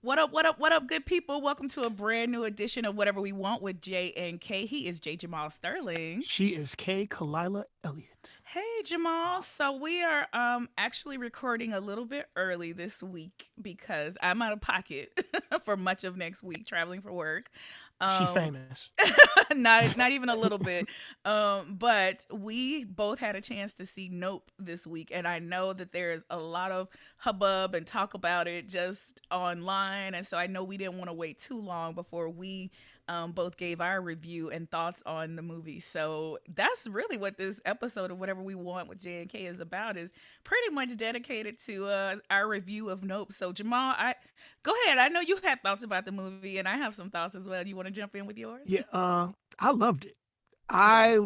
What up, what up, what up, good people? Welcome to a brand new edition of Whatever We Want with J and K. He is J Jamal Sterling. She is KeKe Palmer Elliott. Hey Jamal. So we are actually recording a little bit early this week because I'm out of pocket for much of next week traveling for work. She Um famous. not even a little bit. But we both had a chance to see Nope this week, and I know that there's a lot of hubbub and talk about it just online, and so I know we didn't want to wait too long before we both gave our review and thoughts on the movie. So that's really what this episode of Whatever We Want with J and K is about. Is pretty much dedicated to our review of Nope. So Jamal, I go ahead. I know you had thoughts about the movie, and I have some thoughts as well. Do you want to jump in with yours? Yeah, I loved it. Yeah.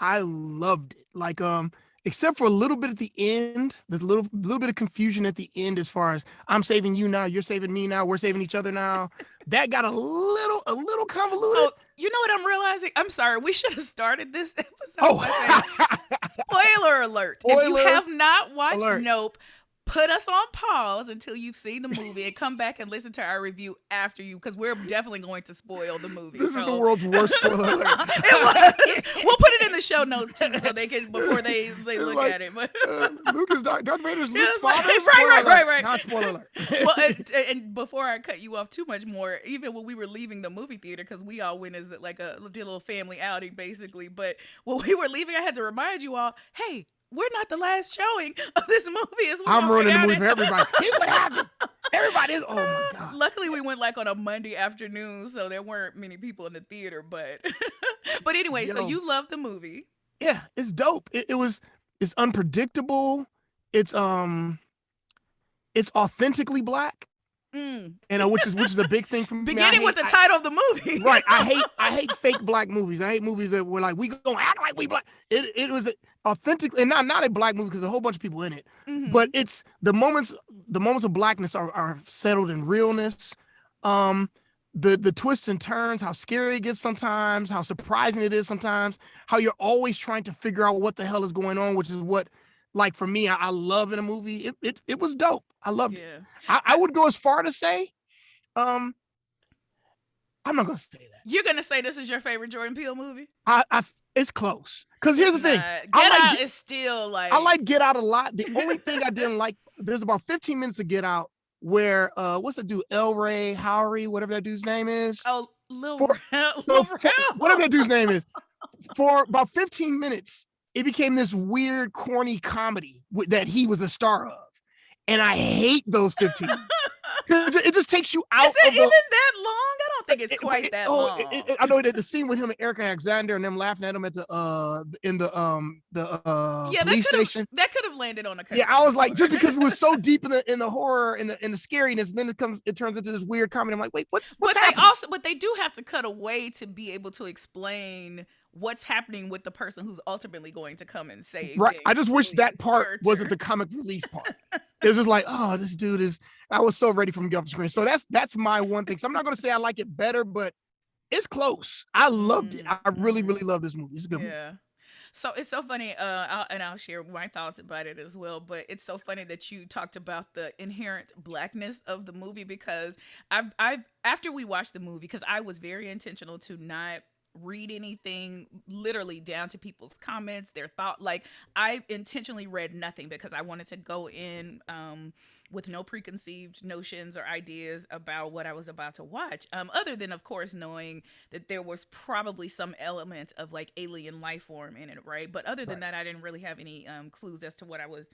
I loved it. Like except for a little bit at the end, there's a little bit of confusion at the end as far as I'm saving you now, you're saving me now, we're saving each other now. That got a little convoluted. Oh, you know what I'm realizing? I'm sorry. We should have started this episode Oh, by saying, spoiler alert. If you spoiler have not watched alert. Nope, put us on pause until you've seen the movie and come back and listen to our review after you, because we're definitely going to spoil the movie. This is the world's worst spoiler alert. It was. We'll put it in the show notes too, so they can before they look like, at it. But Darth Vader's Luke's it's like, father. right, Spoiler right, right, alert. right. Not spoiler alert. Well, and before I cut you off too much more, even when we were leaving the movie theater, because we all went as like did a little family outing basically, but when we were leaving, I had to remind you all, hey, we're not the last showing of this movie. As we I'm ruining the out movie for everybody. Here's what happened. Everybody is, oh my God. Luckily, we went like on a Monday afternoon, so there weren't many people in the theater. But but anyway, so Yo. you loved the movie. Yeah, it's dope. It's unpredictable. It's authentically black, Mm. which is a big thing for me. Beginning with the title of the movie. Right. I hate fake black movies. I hate movies that were like, we gonna act like we black. It was authentically, and not a black movie because there's a whole bunch of people in it. Mhm. But it's the moments of blackness are settled in realness. The twists and turns, how scary it gets sometimes, how surprising it is sometimes, how you're always trying to figure out what the hell is going on, which is what, like for me, I love in a movie. It was dope. I loved it. Yeah. I would go as far to say, I'm not gonna say that. You're gonna say this is your favorite Jordan Peele movie? It's close. Because here's the thing. Get Out is still like, I like Get Out a lot. The only thing I didn't like, there's about 15 minutes of Get Out where what's the dude? El Ray Howery, whatever that dude's name is. oh, Lil For- Rel. Whatever that dude's name is. For about 15 minutes, it became this weird, corny comedy that he was a star of. And I hate those 15 minutes. Because it just takes you out Is it of even that long? I don't think it's quite that long. I know that the scene with him and Eric Alexander and them laughing at him at the police station. That could have landed on a Yeah, I was like, just because it was so deep in the horror and the scariness, and then it turns into this weird comedy. I'm like, wait, what's happening? But they do have to cut away to be able to explain what's happening with the person who's ultimately going to come and save. Right. I just wish that part wasn't the comic relief part. It was just like, oh, this dude is. I was so ready for him to get off the screen. So that's my one thing. So I'm not going to say I like it better, but it's close. I loved it. I really, really love this movie. It's a good movie. Yeah. So it's so funny, I'll share my thoughts about it as well. But it's so funny that you talked about the inherent blackness of the movie, because I've after we watched the movie, because I was very intentional to not read anything literally down to people's comments, their thought. Like, I intentionally read nothing because I wanted to go in with no preconceived notions or ideas about what I was about to watch, other than of course knowing that there was probably some element of like alien life form in it, right? But other than that, I didn't really have any clues as to what I was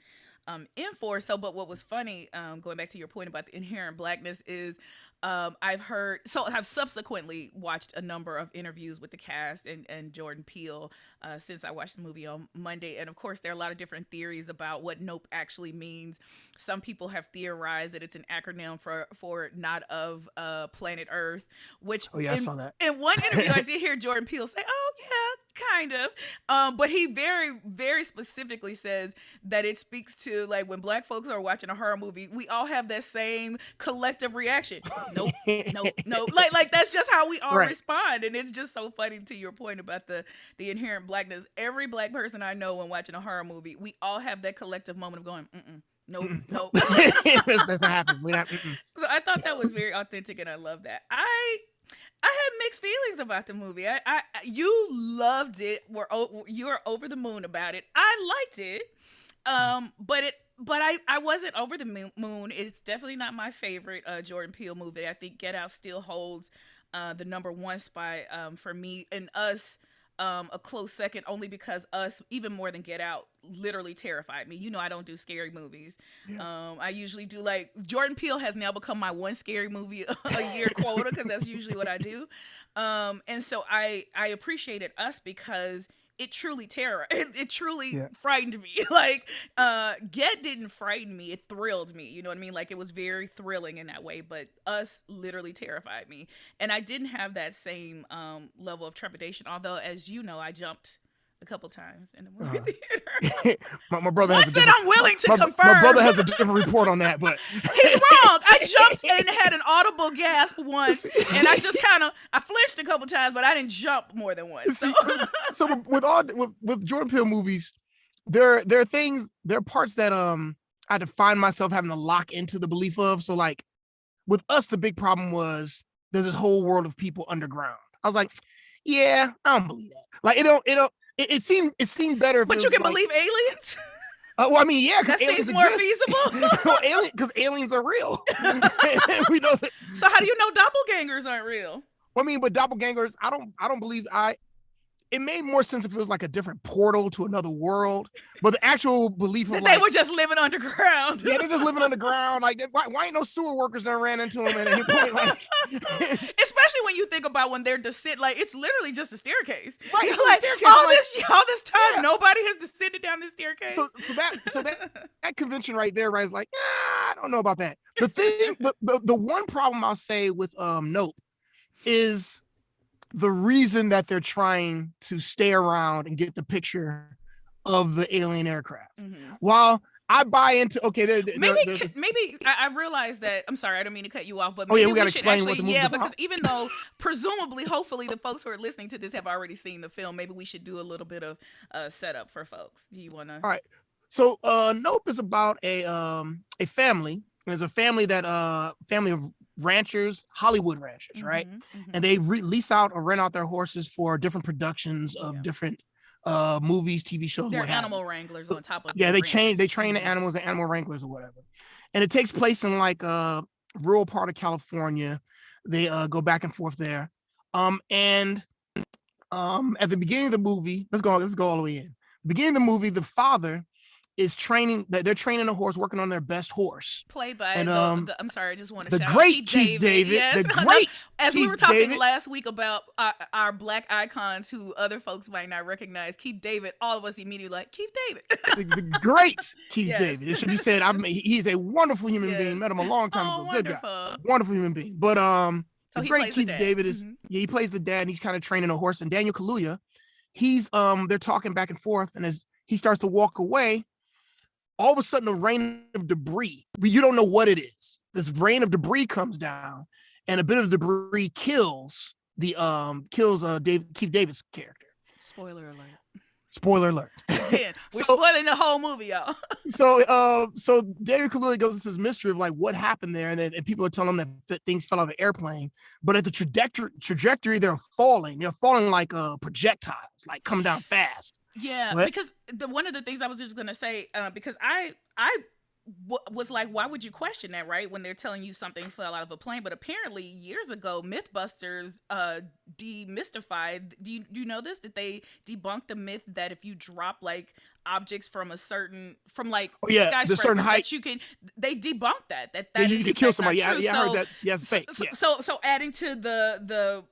in for. So, but what was funny, going back to your point about the inherent blackness, is I've subsequently watched a number of interviews with the cast and Jordan Peele since I watched the movie on Monday. And of course, there are a lot of different theories about what Nope actually means. Some people have theorized that it's an acronym for not of planet Earth, which I saw that. In one interview, I did hear Jordan Peele say, oh, yeah, kind of. But he very, very specifically says that it speaks to, like, when black folks are watching a horror movie, we all have that same collective reaction. Nope, nope, nope. Like that's just how we all respond. And it's just so funny, to your point about the inherent blackness. Every black person I know when watching a horror movie, we all have that collective moment of going, mm-mm. Nope, nope. That's not happening. We're not. So I thought that was very authentic, and I love that. I had mixed feelings about the movie. You loved it. You were over the moon about it. I liked it. But I wasn't over the moon. It's definitely not my favorite Jordan Peele movie. I think Get Out still holds the number one spot for me, and Us a close second, only because Us, even more than Get Out, literally terrified me. You know, I don't do scary movies. Yeah. I usually do, like, Jordan Peele has now become my one scary movie a year quota, because that's usually what I do. And so I appreciated Us because it truly it truly frightened me. Like, Get didn't frighten me, it thrilled me, you know what I mean? Like, it was very thrilling in that way, but Us literally terrified me. And I didn't have that same level of trepidation, although, as you know, I jumped a couple times in the movie theater. my brother Once has that I'm willing to confirm. My brother has a different report on that, but he's wrong. I jumped and had an audible gasp once, and I just I flinched a couple times, but I didn't jump more than once. So with Jordan Peele movies, there are things, there are parts that I had to find myself having to lock into the belief of. So, like, with Us, the big problem was there's this whole world of people underground. I was like, yeah, I don't believe that. Like, it seemed better. But you can believe aliens? Well, I mean, yeah, because that aliens seems more exist. feasible. Because aliens are real. We know that. So how do you know doppelgangers aren't real? Well, I mean, but doppelgangers, I don't believe. It made more sense if it was like a different portal to another world. But the actual belief of, that like, they were just living underground. Yeah, they're just living underground. Like, why ain't no sewer workers that ran into them at any point? Like, especially when you think about when they're like, it's literally just a staircase. Right, it's like, staircase, all this time, nobody has descended down this staircase. So that convention right there, right, is like, I don't know about that. The thing, the one problem I'll say with Nope is the reason that they're trying to stay around and get the picture of the alien aircraft. Mm-hmm. While I buy into, maybe I realize that, I'm sorry, I don't mean to cut you off, but maybe we got to explain what the movie's about. Because even though presumably, hopefully, the folks who are listening to this have already seen the film, maybe we should do a little bit of setup for folks. Do you want to? All right. So Nope is about a family. There's a family family of ranchers, Hollywood ranchers, right? Mm-hmm. And they lease out or rent out their horses for different productions of different movies, TV shows. They're animal wranglers on top of they train the animals and animal wranglers or whatever. And it takes place in, like, a rural part of California. They go back and forth there. And at the beginning of the movie, let's go all the way in. The beginning of the movie, the father is training. They're training a horse, working on their best horse. Played by I'm sorry, I just want to shout great out KeKe David. Yes. The great as KeKe we were talking David. last week about our Black icons who other folks might not recognize. KeKe David, all of us immediately like KeKe David. the great KeKe David. It should be said. He's a wonderful human being. Met him a long time ago. Wonderful. Good guy. Wonderful human being. But so the great KeKe David is he plays the dad, and he's kind of training a horse. And Daniel Kaluuya, he's they're talking back and forth, and as he starts to walk away, all of a sudden a rain of debris, you don't know what it is. This rain of debris comes down, and a bit of debris kills KeKe David's character. Spoiler alert. Man, we're spoiling the whole movie, y'all. So Daniel Kaluuya goes into this mystery of, like, what happened there, and people are telling him that things fell out of an airplane, but at the trajectory they're falling like projectiles, like, coming down fast. Yeah, what? Because one of the things I was just gonna say, because I was like, why would you question that, right? When they're telling you something fell out of a plane, but apparently years ago, MythBusters demystified. Do you know this? That they debunked the myth that if you drop, like, objects from the certain skyscrapers, the certain height, they debunked that you can kill somebody. Yeah, I heard that. Yes, fake. So adding to the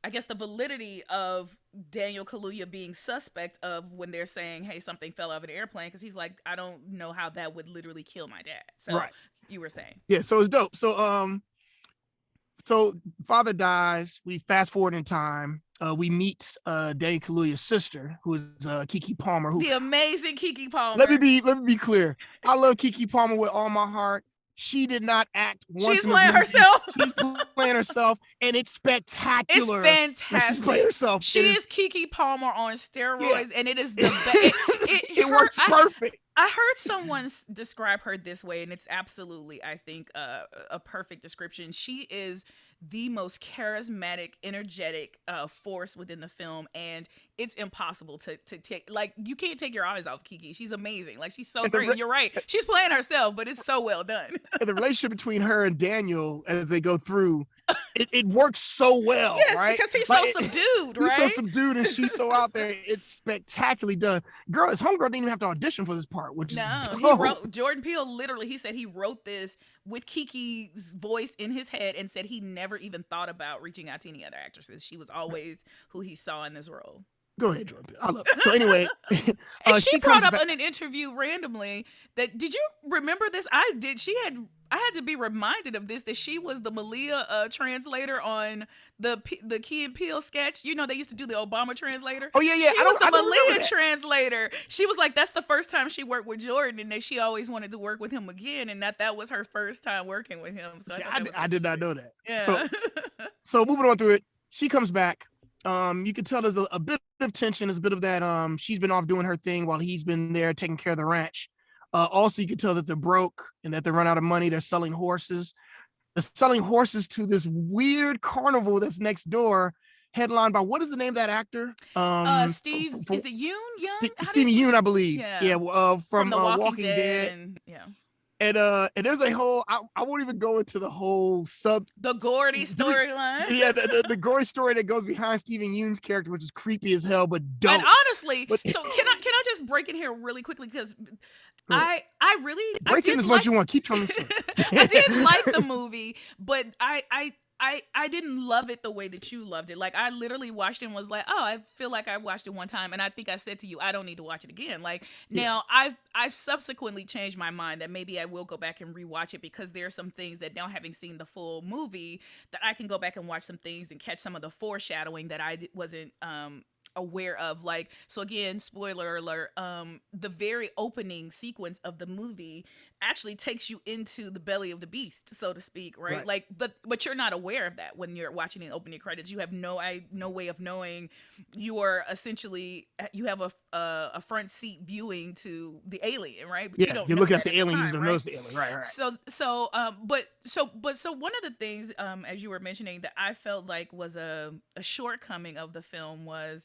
I guess the validity of Daniel Kaluuya being suspect of when they're saying, hey, something fell out of an airplane, because he's like, I don't know how that would literally kill my dad. So right. You were saying. Yeah, so it's dope. So father dies. We fast forward in time. We meet Daniel Kaluuya's sister, who is KeKe Palmer. The amazing KeKe Palmer. Let me be clear. I love KeKe Palmer with all my heart. She did not act once. She's playing herself. She's playing herself, and it's spectacular. It's fantastic. She's playing herself. She is KeKe Palmer on steroids, and it is the best. It works perfect. I heard someone describe her this way, and it's absolutely, I think, a perfect description. She is the most charismatic, energetic force within the film, and it's impossible to take. Like, you can't take your eyes off KeKe. She's amazing. Like, she's so And the great. You're right. She's playing herself, but it's so well done. and the relationship between her and Daniel as they go through, it works so well, Yes, right? because he's Like, so subdued, he's so right? subdued and she's so out there. It's spectacularly done. Girl, his homegirl didn't even have to audition for this part, which is No, he dope. wrote Jordan Peele literally. He said he wrote this with KeKe's voice in his head, and said he never even thought about reaching out to any other actresses. She was always who he saw in this role. Go ahead, Jordan Peele. I love it. So anyway, And she brought comes up back. in an interview randomly that, did you remember this? I did. I had to be reminded of this, that she was the Malia translator on the Key and Peele sketch. You know, they used to do the Obama translator. Oh yeah, yeah. She was the I don't remember Malia that. translator. She was like, that's the first time she worked with Jordan, and that she always wanted to work with him again, and that was her first time working with him. So See, I I did not know that. Yeah. So moving on through it, she comes back. You can tell there's a bit of tension, there's a bit of that. She's been off doing her thing while he's been there taking care of the ranch. Also, you can tell that they're broke and that they run out of money. They're selling horses. They're selling horses to this weird carnival that's next door, headlined by, what is the name of that actor? Steve, is it Yeun? Stevie Yeun, I believe. Yeah. From The Walking Dead. and yeah. And there's a whole, I won't even go into the whole the Gordy storyline. Yeah, the gory story that goes behind Stephen Yeun's character, which is creepy as hell, but dope. And honestly, so can I just break in here really quickly, because I really break in as much as you want. Keep telling me. I didn't like the movie, but I didn't love it the way that you loved it. Like, I literally watched it and was like, oh, I feel like I watched it one time, and I think I said to you, I don't need to watch it again. Like, now I've subsequently changed my mind that maybe I will go back and rewatch it, because there are some things that, now having seen the full movie, that I can go back and watch some things and catch some of the foreshadowing that I wasn't aware of. Like, so again, spoiler alert, the very opening sequence of the movie actually takes you into the belly of the beast, so to speak, right? Like, but you're not aware of that when you're watching the opening credits. You have no way of knowing. You are essentially, you have a front seat viewing to the alien, right? But you're looking at the alien, you don't notice the alien, right? So one of the things, as you were mentioning, that I felt like was a shortcoming of the film was,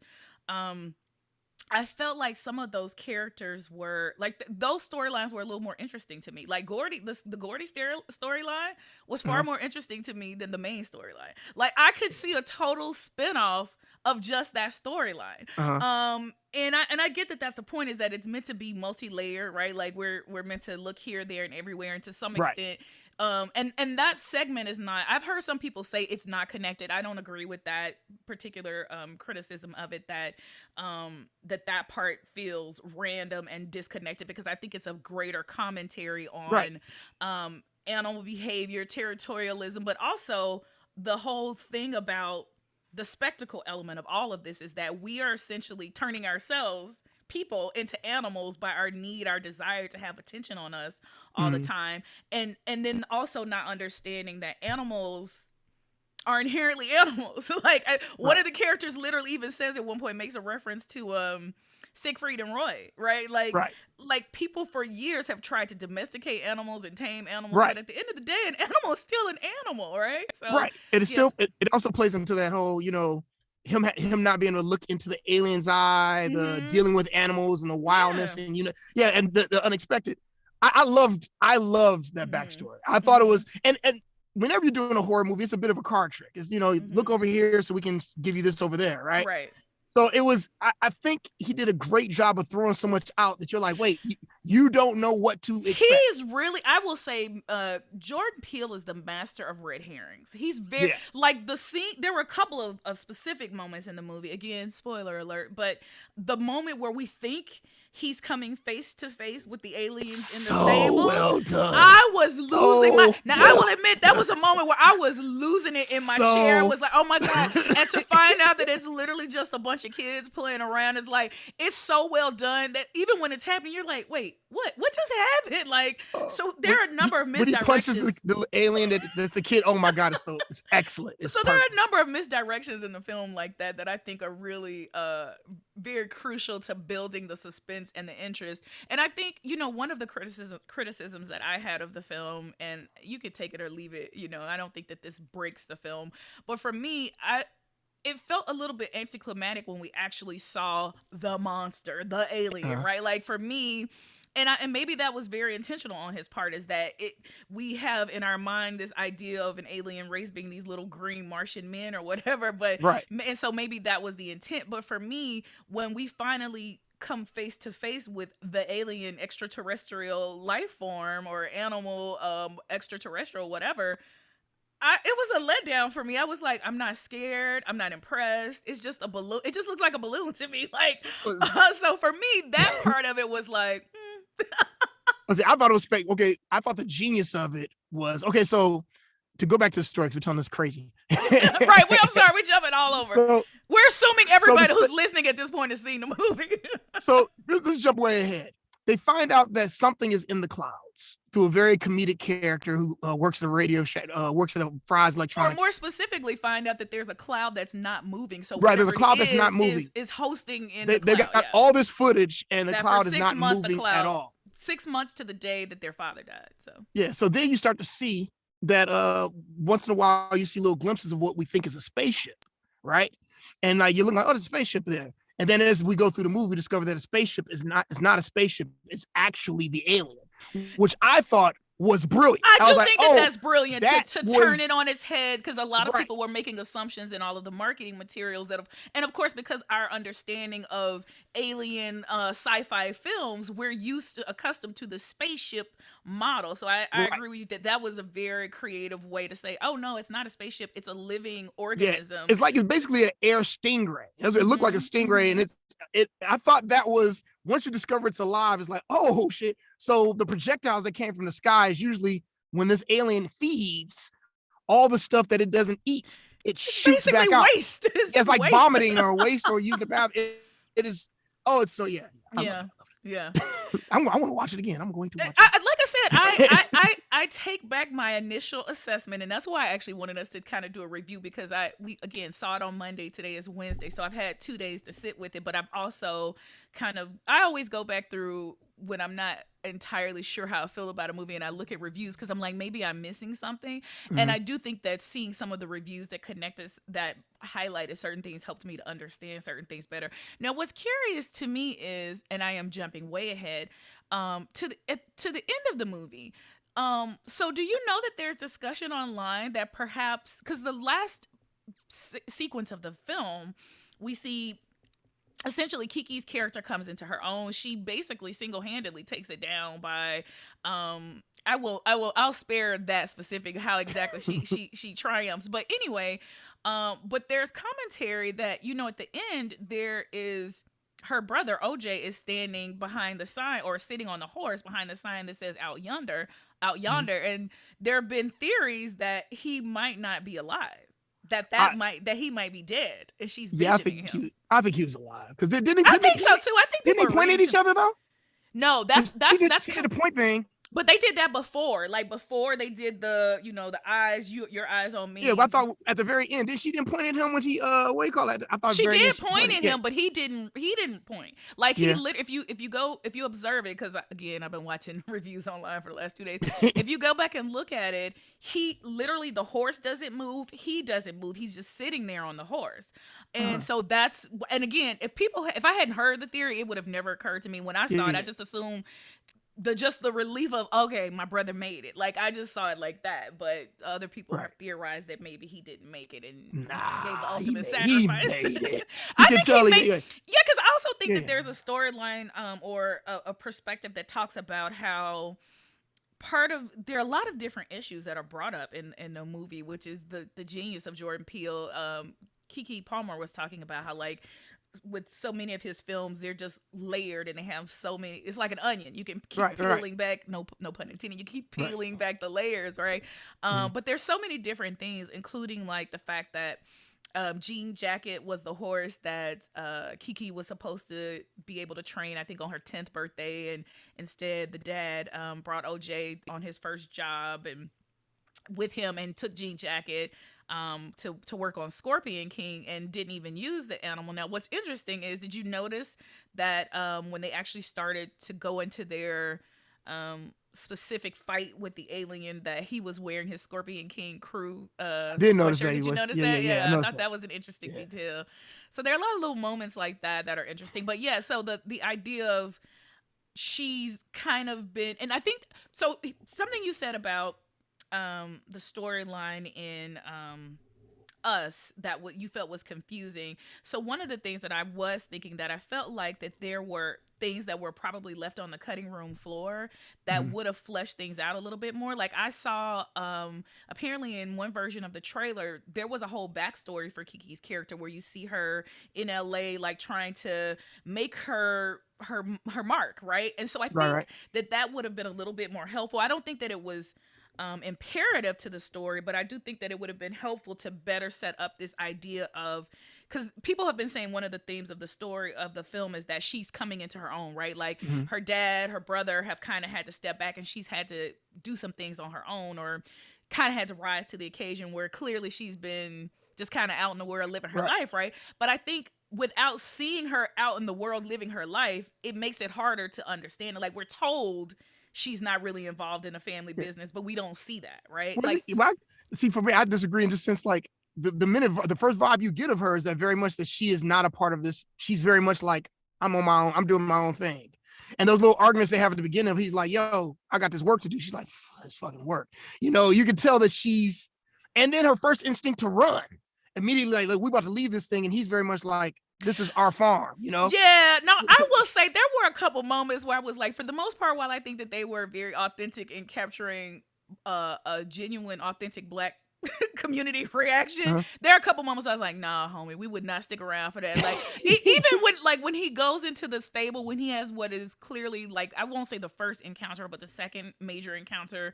I felt like some of those characters were like, those storylines were a little more interesting to me. Like Gordy, the Gordy storyline was far more interesting to me than the main storyline. Like, I could see a total spinoff of just that storyline. And I get that that's the point, is that it's meant to be multi-layered, right? Like, we're meant to look here, there, and everywhere, and to some extent, and that segment is not, I've heard some people say it's not connected. I don't agree with that particular criticism of it, that that part feels random and disconnected, because I think it's a greater commentary on animal behavior, territorialism, but also the whole thing about the spectacle element of all of this, is that we are essentially turning ourselves, people, into animals by our desire to have attention on us all the time, and then also not understanding that animals are inherently animals. Like, one of the characters literally even says at one point, makes a reference to Siegfried and Roy, right? Like people for years have tried to domesticate animals and tame animals, but at the end of the day, an animal is still an animal, right? So, it is still, it also plays into that whole, him not being able to look into the alien's eye, the dealing with animals and the wildness, and and the unexpected. I loved that backstory. I thought it was, and whenever you're doing a horror movie, it's a bit of a card trick. It's, look over here so we can give you this over there, right? Right. So it was, I think he did a great job of throwing so much out that you're like, wait, you don't know what to expect. He is really, I will say, Jordan Peele is the master of red herrings. He's very, like, the scene, there were a couple of specific moments in the movie, again, spoiler alert, but the moment where we think he's coming face to face with the aliens in the stable. Well done. I was losing I will admit, that was a moment where I was losing it in my chair. I was like, oh my God. And to find out that it's literally just a bunch of kids playing around, is like, it's so well done that even when it's happening, you're like, wait, what just happened? Like, so there are a number of misdirections. When he punches the alien that's the kid, oh my God, it's excellent. It's so perfect. There are a number of misdirections in the film like that I think are really very crucial to building the suspense and the interest. And I think, one of the criticisms that I had of the film, and you could take it or leave it, I don't think that this breaks the film, but for me, it felt a little bit anticlimactic when we actually saw the monster, the alien, Uh, right? Like for me, and maybe that was very intentional on his part, is that we have in our mind this idea of an alien race being these little green Martian men or whatever, but right. and so maybe that was the intent. But for me, when we finally come face to face with the alien extraterrestrial life form or animal, extraterrestrial, whatever, it was a letdown for me. I was like, I'm not scared. I'm not impressed. It's just a balloon. It just looks like a balloon to me. Like, so for me, that part of it was like, I thought it was fake. Okay, I thought the genius of it was okay. So to go back to the story, because we're telling this crazy. Right. I'm sorry, we're jumping all over. So, We're assuming everybody who's listening at this point has seen the movie. So let's jump way ahead. They find out that something is in the clouds through a very comedic character who works at a radio show, works at a Fry's Or Electronics. more specifically, find out that there's a cloud that's not moving. So Right, there's a cloud that's not moving. Is hosting in They, the cloud. they've got all this footage, and the That cloud for is 6 not months, moving at all. 6 months to the day that their father died. So Yeah, so then you start to see that once in a while you see little glimpses of what we think is a spaceship, right? And like you're looking like, oh, there's a spaceship there. And then as we go through the movie, we discover that a spaceship is not a spaceship. It's actually the alien, which I thought was brilliant. I was do like, think oh, that's brilliant to was- turn it on its head, because a lot of Right. people were making assumptions in all of the marketing materials and of course, because our understanding of alien sci-fi films, we're accustomed to the spaceship model. So I Right. agree with you that was a very creative way to say, oh no, it's not a spaceship, it's a living Yeah, organism. it's basically an air stingray. It looked like a stingray, and I thought that was, once you discover it's alive, it's like, oh shit. So the projectiles that came from the sky is usually when this alien feeds all the stuff that it doesn't eat, it shoots back out. Waste. It's like waste. vomiting or waste or using the bathroom. It is. Oh, it's so yeah. Yeah. I want to watch it again. I'm going to watch it. Like I said, I take back my initial assessment, and that's why I actually wanted us to kind of do a review, because we again saw it on Monday. Today is Wednesday, so I've had 2 days to sit with it. But I've also I always go back through when I'm not entirely sure how I feel about a movie, and I look at reviews because I'm like, maybe I'm missing something. And I do think that seeing some of the reviews that connect us, that highlighted certain things, helped me to understand certain things better. Now, what's curious to me is, and I am jumping way ahead, to the end of the movie. So do you know that there's discussion online that perhaps, because the last sequence of the film, we see essentially KeKe's character comes into her own. She basically single-handedly takes it down by I'll spare that specific how exactly she triumphs. But anyway, but there's commentary that, at the end there is her brother OJ is standing behind the sign, or sitting on the horse behind the sign that says out yonder, and there have been theories that he might not be alive. That he might be dead, and she's visioning him. I think he was alive, because I think so too. I think didn't they point at each other though? No, that's the point thing. But they did that before, before they did the, the eyes, your eyes on me. Yeah, but I thought at the very end, she didn't point at him when he what do you call that? I thought she did point at him, but he didn't point. Like if you observe it, because again, I've been watching reviews online for the last 2 days. If you go back and look at it, he literally, the horse doesn't move, he doesn't move, he's just sitting there on the horse. And so and again, if I hadn't heard the theory, it would have never occurred to me. When I saw it, I just assumed the relief of, okay, my brother made it. Like, I just saw it like that. But other people have theorized that maybe he didn't make it and gave the ultimate sacrifice. He made it. I think he made it. Yeah, because I also think that there's a storyline or a perspective that talks about how there are a lot of different issues that are brought up in the movie, which is the genius of Jordan Peele. KeKe Palmer was talking about how, like, with so many of his films, they're just layered, and they have so many. It's like an onion. You can keep peeling back. No pun intended. You keep peeling back the layers, right? But there's so many different things, including like the fact that Jean Jacket was the horse that KeKe was supposed to be able to train, I think, on her 10th birthday, and instead the dad brought OJ on his first job and with him and took Jean Jacket. to work on Scorpion King and didn't even use the animal. Now, what's interesting is, did you notice that when they actually started to go into their specific fight with the alien, that he was wearing his Scorpion King crew I did notice that sweatshirt? he Did you was. notice Yeah, that? yeah, yeah. I Yeah, I noticed thought that. that was an interesting Yeah. detail. So there are a lot of little moments like that are interesting. But yeah, so the idea of she's kind of been, and I think so, something you said about the storyline in us that what you felt was confusing. So one of the things that I was thinking, that I felt like that there were things that were probably left on the cutting room floor that Mhm. would have fleshed things out a little bit more. Like I saw apparently in one version of the trailer there was a whole backstory for KeKe's character, where you see her in LA like trying to make her mark, right? And so I Right, think right. that would have been a little bit more helpful. I don't think that it was imperative to the story, but I do think that it would have been helpful to better set up this idea of, because people have been saying one of the themes of the story of the film is that she's coming into her own, right? Like Mhm. her dad, her brother have kind of had to step back, and she's had to do some things on her own, or kind of had to rise to the occasion, where clearly she's been just kind of out in the world living her Right. life, right? But I think without seeing her out in the world living her life, it makes it harder to understand it. Like we're told she's not really involved in a family Yeah. business, but we don't see that, right? Well, Like, see, for me, I disagree in the sense like the first vibe you get of her is that very much that she is not a part of this. She's very much like, I'm on my own. I'm doing my own thing. And those little arguments they have at the beginning of, he's like, yo, I got this work to do. She's like, this fucking work. You can tell that she's, and then her first instinct to run immediately, like we about to leave this thing. And he's very much like, this is our farm. yeah, no, I will say there were a couple moments where I was like, for the most part, while I think that they were very authentic in capturing a genuine, authentic Black community reaction, Uh-huh. there are a couple moments where I was like, nah, homie, we would not stick around for that. Like even when he goes into the stable, when he has what is clearly, like, I won't say the first encounter, but the second major encounter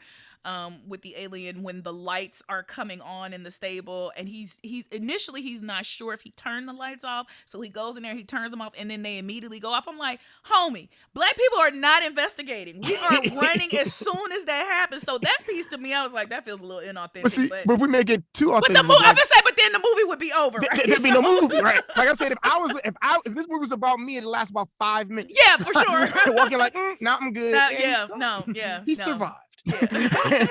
with the alien, when the lights are coming on in the stable, and he's initially he's not sure if he turned the lights off, so he goes in there, he turns them off, and then they immediately go off. I'm like, homie, Black people are not investigating, we are running as soon as that happens. So that piece to me, I was like, that feels a little But inauthentic. see, But if we make it too but the authentic, movie, I'm like gonna say, but then the movie would be over, right? there'd be no movie, right? Like I said, if this movie was about me, it'd last about 5 minutes. Yeah, for sure. Walking like, now I'm good. Yeah, He no. survived. Yeah.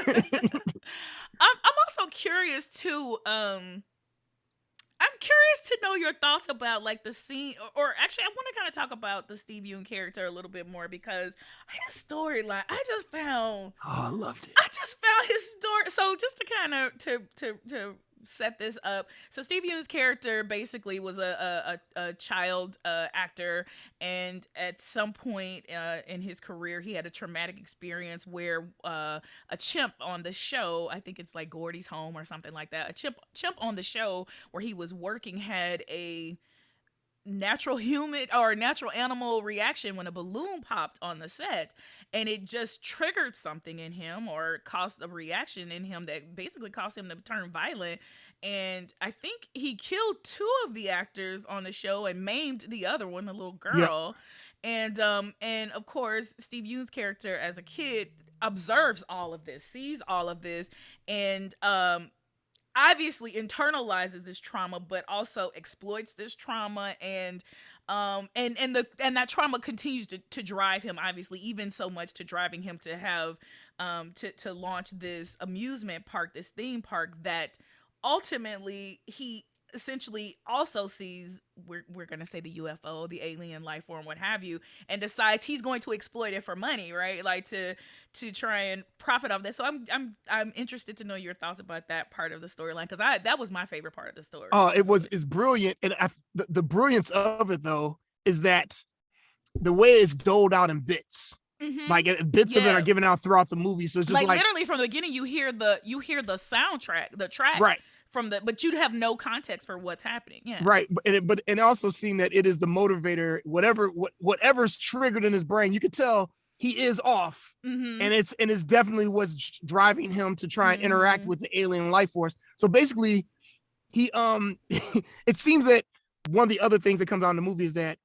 I'm also curious too. I'm curious to know your thoughts about like the scene, or actually, I want to kind of talk about the Steve Yeun character a little bit more, because his storyline, Oh, I loved it. I just found his story. So just to kind of to set this up, so Steve Yeun's character basically was a child actor, and at some point in his career, he had a traumatic experience where a chimp on the show, I think it's like Gordy's Home or something like that, a chimp on the show where he was working had a natural human or natural animal reaction when a balloon popped on the set, and it just triggered something in him, or caused a reaction in him that basically caused him to turn violent. And I think he killed 2 of the actors on the show and maimed the other one, the little Yep. girl. And of course Steve Yeun's character as a kid observes all of this, sees all of this, and obviously internalizes this trauma, but also exploits this trauma, and that trauma continues to drive him, obviously, even so much to driving him to have to launch this amusement park, this theme park, that ultimately he essentially also sees, we're going to say, the UFO, the alien life form, what have you, and decides he's going to exploit it for money, right? Like to try and profit off that. So I'm interested to know your thoughts about that part of the storyline, because that was my favorite part of the story. It's brilliant. And the brilliance of it though is that the way it's doled out in bits. Mm-hmm. Like bits of it are given out throughout the movie. So it's just like literally from the beginning, you hear the soundtrack, the track, right. But you'd have no context for what's happening. Yeah. Right. And also seeing that it is the motivator, whatever's triggered in his brain, you could tell he is off. Mm-hmm. And it's definitely what's driving him to try and interact with the alien life force. So basically he it seems that one of the other things that comes out in the movie is that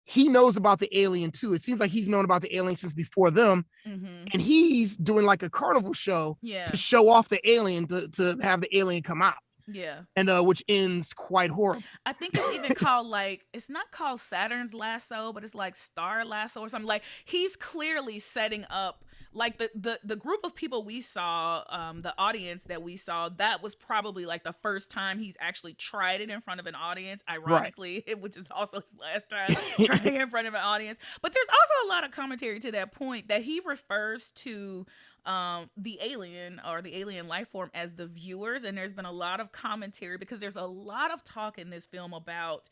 he knows about the alien too. It seems like he's known about the alien since before them. Mm-hmm. And he's doing like a carnival show to show off the alien, to have the alien come out. Yeah. and which ends quite horribly. I think it's even called like it's not called Saturn's Lasso, but it's like Star Lasso or something. Like he's clearly setting up like the group of people we saw, the audience that we saw, that was probably like the first time he's actually tried it in front of an audience, Right. ironically, which is also his last time trying it in front of an audience. But there's also a lot of commentary to that point that he refers to the alien or the alien life form as the viewers, and there's been a lot of commentary because there's a lot of talk in this film about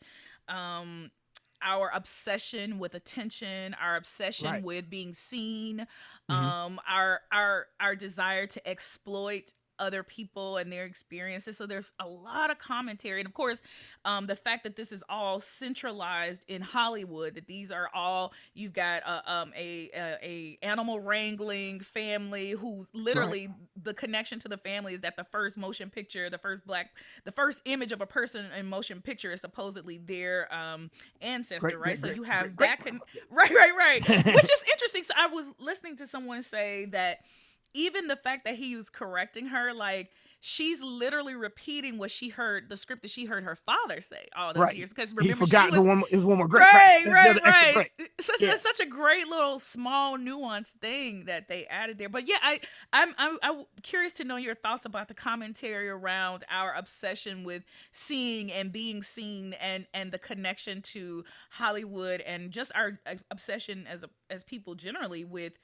our obsession with attention, our obsession Right. with being seen, Hmm. our desire to exploit other people and their experiences. So there's a lot of commentary, and of course, the fact that this is all centralized in Hollywood, that these are all, you've got a animal wrangling family who Right. literally, the connection to the family is that the first motion picture, the first image of a person in motion picture is supposedly their ancestor, Great, right? great, So great, you great, have great. that right, which is interesting. So I was listening to someone say that even the fact that he was correcting her, like she's literally repeating what she heard, the script that she heard her father say all those Right. years. Because He remember, she forgot the was one. Is one more great. Right. right, That's the right, other extra right. great. Such Yeah. it's such a great little small nuanced thing that they added there. But yeah, I'm curious to know your thoughts about the commentary around our obsession with seeing and being seen, and the connection to Hollywood, and just our obsession as people generally with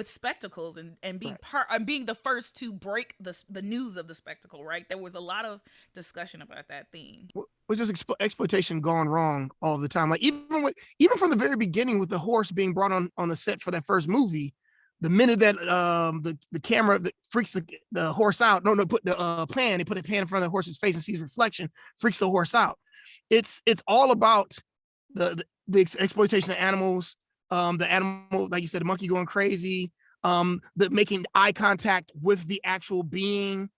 spectacles, and being Right. part and being the first to break the news of the spectacle, right? There was a lot of discussion about that theme. Which is exploitation gone wrong all the time. Like even from the very beginning with the horse being brought on the set for that first movie, the minute that the camera that freaks the horse out, no, put the pan, they put a pan in front of the horse's face and sees reflection, freaks the horse out. It's all about the exploitation of animals, the animal, like you said, the monkey going crazy, the making eye contact with the actual being,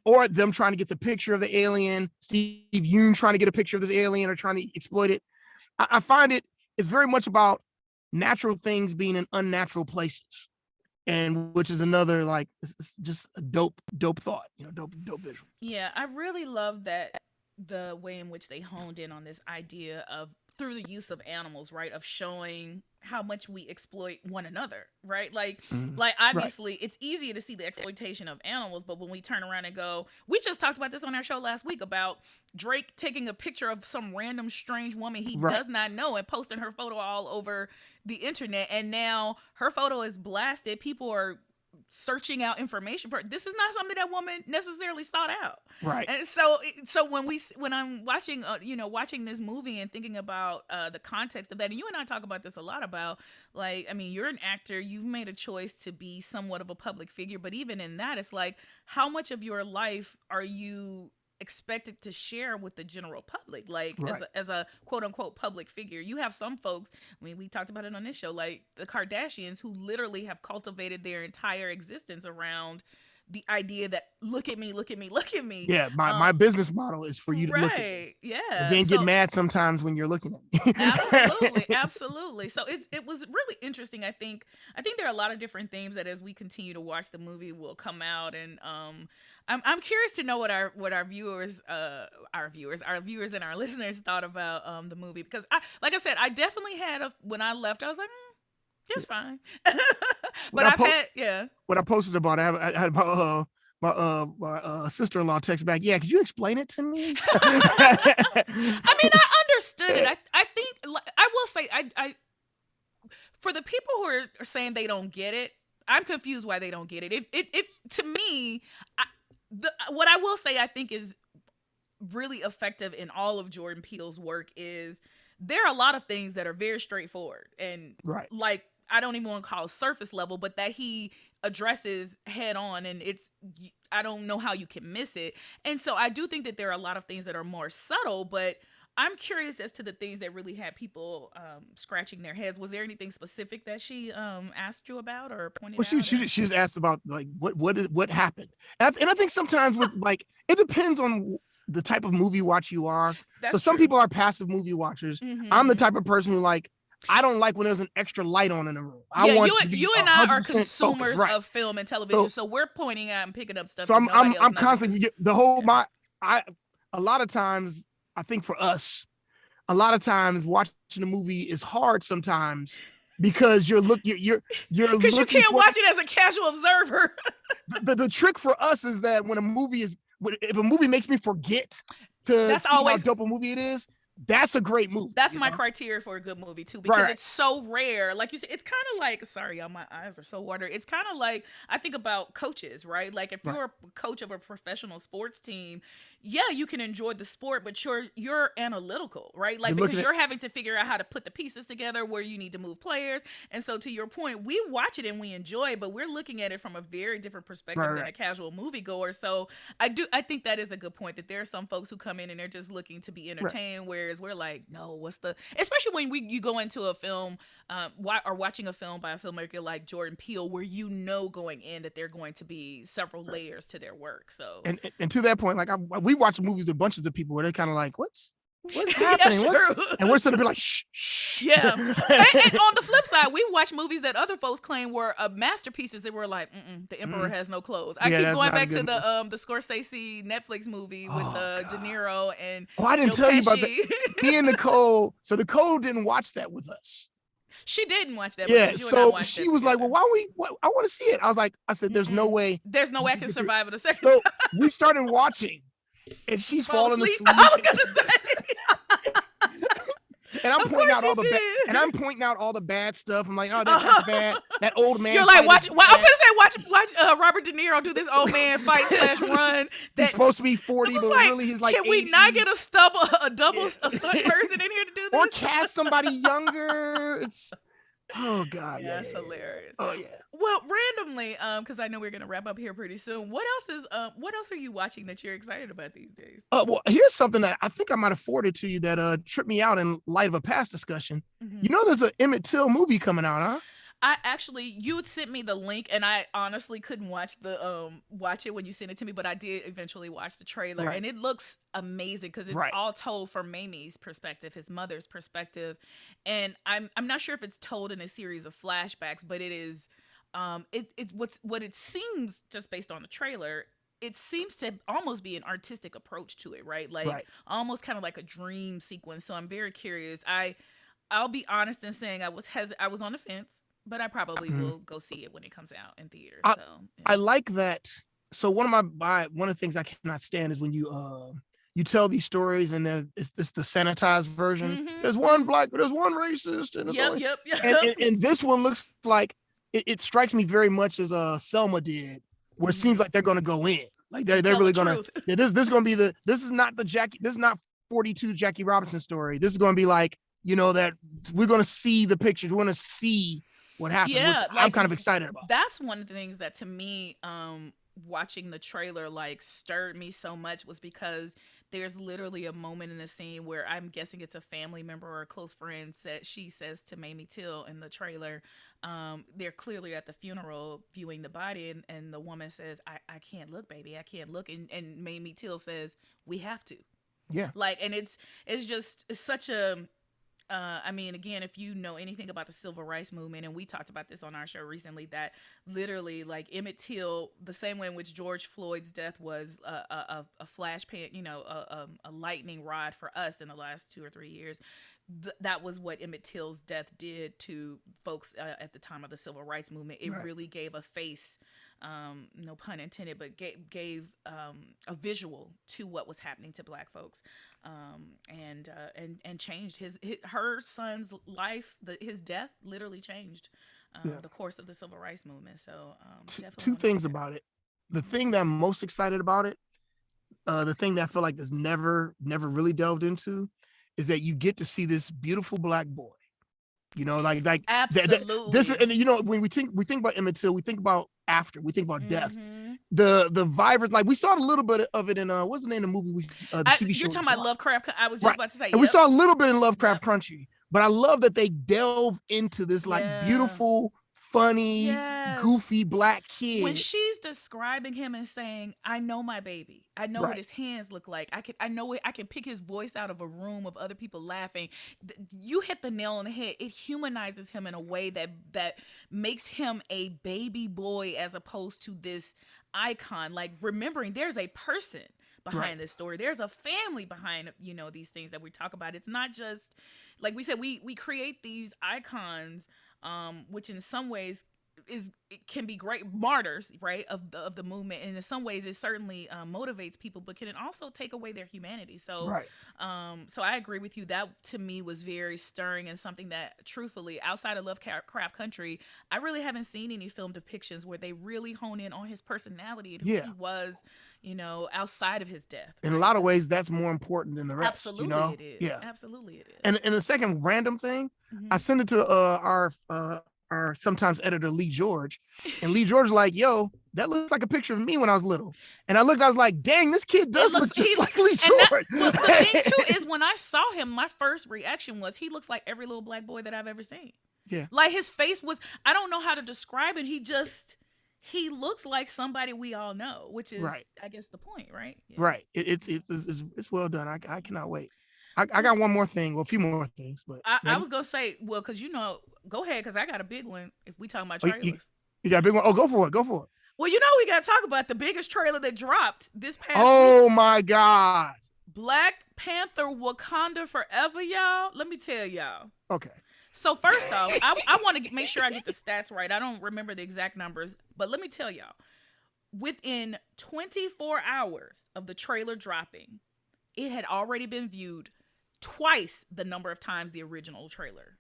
or them trying to get the picture of the alien, Steve Yeun trying to get a picture of this alien or trying to exploit it. I find it's very much about natural things being in unnatural places, and which is another, like, it's just a dope thought, dope visual. Yeah, I really love that, the way in which they honed in on this idea of, through the use of animals, right, of showing how much we exploit one another, right? Like Right. obviously it's easier to see the exploitation of animals, but when we turn around and go, we just talked about this on our show last week about Drake taking a picture of some random strange woman he Right. does not know and posting her photo all over the internet, and now her photo is blasted. People are searching out information for her. This is not something that woman necessarily sought out. Right. And so when I'm watching watching this movie and thinking about the context of that, and you and I talk about this a lot, about, like, I mean, you're an actor, you've made a choice to be somewhat of a public figure, but even in that, it's like, how much of your life are you expected to share with the general public, like, Right. as a quote unquote public figure? You have some folks, I mean, we talked about it on this show, like the Kardashians, who literally have cultivated their entire existence around the idea that, look at me, look at me, look at me. Yeah. My business model is for you to look at me, Right, and yeah. then get So mad sometimes when you're looking at absolutely, me. absolutely. So it was really interesting. I think there are a lot of different themes that, as we continue to watch the movie, will come out, and I'm curious to know what our viewers and our listeners thought about the movie, because like I said, I definitely had when I left, I was like, it's fine. What But I I've po- had, yeah. what I posted about it, I had my sister-in-law text back. Yeah, could you explain it to me? I mean, I understood it. I think, like, I will say, I for the people who are saying they don't get it, I'm confused why they don't get it. It to me, what I will say I think is really effective in all of Jordan Peele's work is, there are a lot of things that are very straightforward, and, Right. like, I don't even want to call surface level, but that he addresses head on, and I don't know how you can miss it. And so I do think that there are a lot of things that are more subtle, but I'm curious as to the things that really had people scratching their heads. Was there anything specific that she asked you about or pointed Well, out? she just asked about, like, what happened, and I think sometimes with, like, it depends on the type of movie watch you are. That's So some true. people are passive movie watchers. I'm the Mm-hmm. type of person who, like, I don't like when there's an extra light on in the room. I Yeah, want to be you and I are 100% focused. consumers Right. of film and television, So so we're pointing out and picking up stuff so that I'm I'm nobody else I'm constantly notices. the whole Yeah. a lot of times, I think for us, a lot of times watching a movie is hard sometimes because you're Because you looking can't for watch it as a casual observer. the trick for us is that if a movie makes me forget to That's see how always dope a movie it is, that's a great movie. That's my criteria for a good movie too, Right, because right. it's so rare. Like you said, it's kind of like, sorry, y'all, my eyes are so watery. It's kind of like, I think about coaches, right? Like if Right. you're a coach of a professional sports team, yeah, you can enjoy the sport, but you're analytical, right? Like You're because looking at you're having to figure out how to put the pieces together, where you need to move players. And so to your point, we watch it and we enjoy it, but we're looking at it from a very different perspective right, than a right. casual moviegoer. So I think that is a good point, that there are some folks who come in and they're just looking to be Right. entertained, whereas we're like, no, what's the, especially when you go into a film, or watching a film by a filmmaker like Jordan Peele, where you know going in that they're going to be several layers to their work. So And to that point, like we watch movies with bunches of people where they're kind of like, what's yeah, happening? true. And we're sort of be like, shh, shh. Yeah, and on the flip side, we watch movies that other folks claim were masterpieces that were like, the Emperor has no clothes. I keep going back to the Scorsese Netflix movie with De Niro and I didn't Joe tell Pesci. you about that. Me and Nicole. So Nicole didn't watch that with us. She didn't watch that. Yeah, so she was like, "Well, I want to see it." I said, "There's no way. There's no way I can survive it a second." So we started watching, and she's falling asleep. I was gonna say. And I'm pointing out all the bad stuff. I'm like, oh, that's bad. That old man. You're like, watch. I'm gonna say, watch Robert De Niro do this old man fight / run. He's supposed to be 40, but really he's like, can 80. we not get a stunt person in here to do this? Or cast somebody younger? It's oh god, yeah, that's hilarious. Oh yeah. Well, randomly, because I know we're gonna wrap up here pretty soon. What else are you watching that you're excited about these days? Well, here's something that I think I might have forwarded to you that tripped me out in light of a past discussion. You know, there's an Emmitt Till movie coming out, huh? You had sent me the link, and I honestly couldn't watch it when you sent it to me, but I did eventually watch the trailer, and it looks amazing because it's all told from Mamie's perspective, his mother's perspective, and I'm not sure if it's told in a series of flashbacks, but it is. What it seems, just based on the trailer, it seems to almost be an artistic approach to it, right? Like almost kind of like a dream sequence. So I'm very curious. I'll be honest in saying I was on the fence, but I probably will go see it when it comes out in theaters. I like that. So one of the things I cannot stand is when you tell these stories and it's the sanitized version. There's one black, there's one racist, and yep. And this one looks like it strikes me very much as Selma did, where it seems like they're going to go in, like they're really going to. Yeah, this is going to be this is not 42 Jackie Robinson story. This is going to be like, that we're going to see the pictures. We're going to see what happened, which I'm kind of excited about. That's one of the things that to me, watching the trailer stirred me so much, was because there's literally a moment in the scene where I'm guessing it's a family member or a close friend she says to Mamie Till in the trailer, they're clearly at the funeral viewing the body, and the woman says, I can't look, baby, I can't look, and Mamie Till says, we have to. Yeah. And it's such a again, if you know anything about the civil rights movement, and we talked about this on our show recently, that literally Emmitt Till, the same way in which George Floyd's death was a flash pan, a lightning rod for us in the last 2 or 3 years, that was what Emmitt Till's death did to folks at the time of the civil rights movement. It really gave a face, no pun intended, but gave a visual to what was happening to Black folks, and changed her son's life. His death literally changed the course of the civil rights movement. So two things about it. The thing that I'm most excited about it, the thing that I feel like there's never really delved into, is that you get to see this beautiful Black boy. Like absolutely. This is, and when we think about Emmitt Till, we think about death. The vibrance, like we saw a little bit of it in what's the name of the movie? The TV show. You're talking about Lovecraft. I was just about to say. And we saw a little bit in Lovecraft Country, but I love that they delve into this beautiful, funny, Yes. goofy black When kid. she's describing him and saying, "I know my baby. I know what Right. his hands look like. I know it. I can pick his voice out of a room of other people laughing." You hit the nail on the head. It humanizes him in a way that makes him a baby boy as opposed to this icon. Like, remembering there's a person Right. behind this story. There's a family behind, these things that we talk about. It's not just, like we said, we create these icons, which in some ways it can be great martyrs, right, of the movement, and in some ways it certainly motivates people, but can it also take away their humanity. So Right. so I agree with you. That to me was very stirring, and something that, truthfully, outside of Lovecraft Country, I really haven't seen any film depictions where they really hone in on his personality and who Yeah. he was, outside of his death, In a right? lot of ways, that's more important than the rest. Absolutely it is. Yeah. Absolutely it is. And a second random thing, I Mm-hmm. sent it to our sometimes editor Lee George, and Lee George like, "Yo, that looks like a picture of me when I was little." And I looked, I was like, "Dang, this kid It does look looks just he like Lee and that George." well, the thing too is, when I saw him, my first reaction was, he looks like every little black boy that I've ever seen. Yeah. Like, his face was, I don't know how to describe it. He looks like somebody we all know, which is, Right. I guess, the point, right? Yeah. Right. It's well done. I cannot wait. I Well, got one more thing, well, a few more things, but I ready? was gonna say, well, because go ahead, because I got a big one. If we talking about Oh, trailers, you got a big one? Oh, go for it. Go for it. well, we gotta talk about the biggest trailer that dropped this past week. Oh my God. Black Panther: Wakanda Forever, y'all. Let me tell y'all. Okay. So first off, I want to make sure I get the stats right. I don't remember the exact numbers, but let me tell y'all. Within 24 hours of the trailer dropping, it had already been viewed twice the number of times the original trailer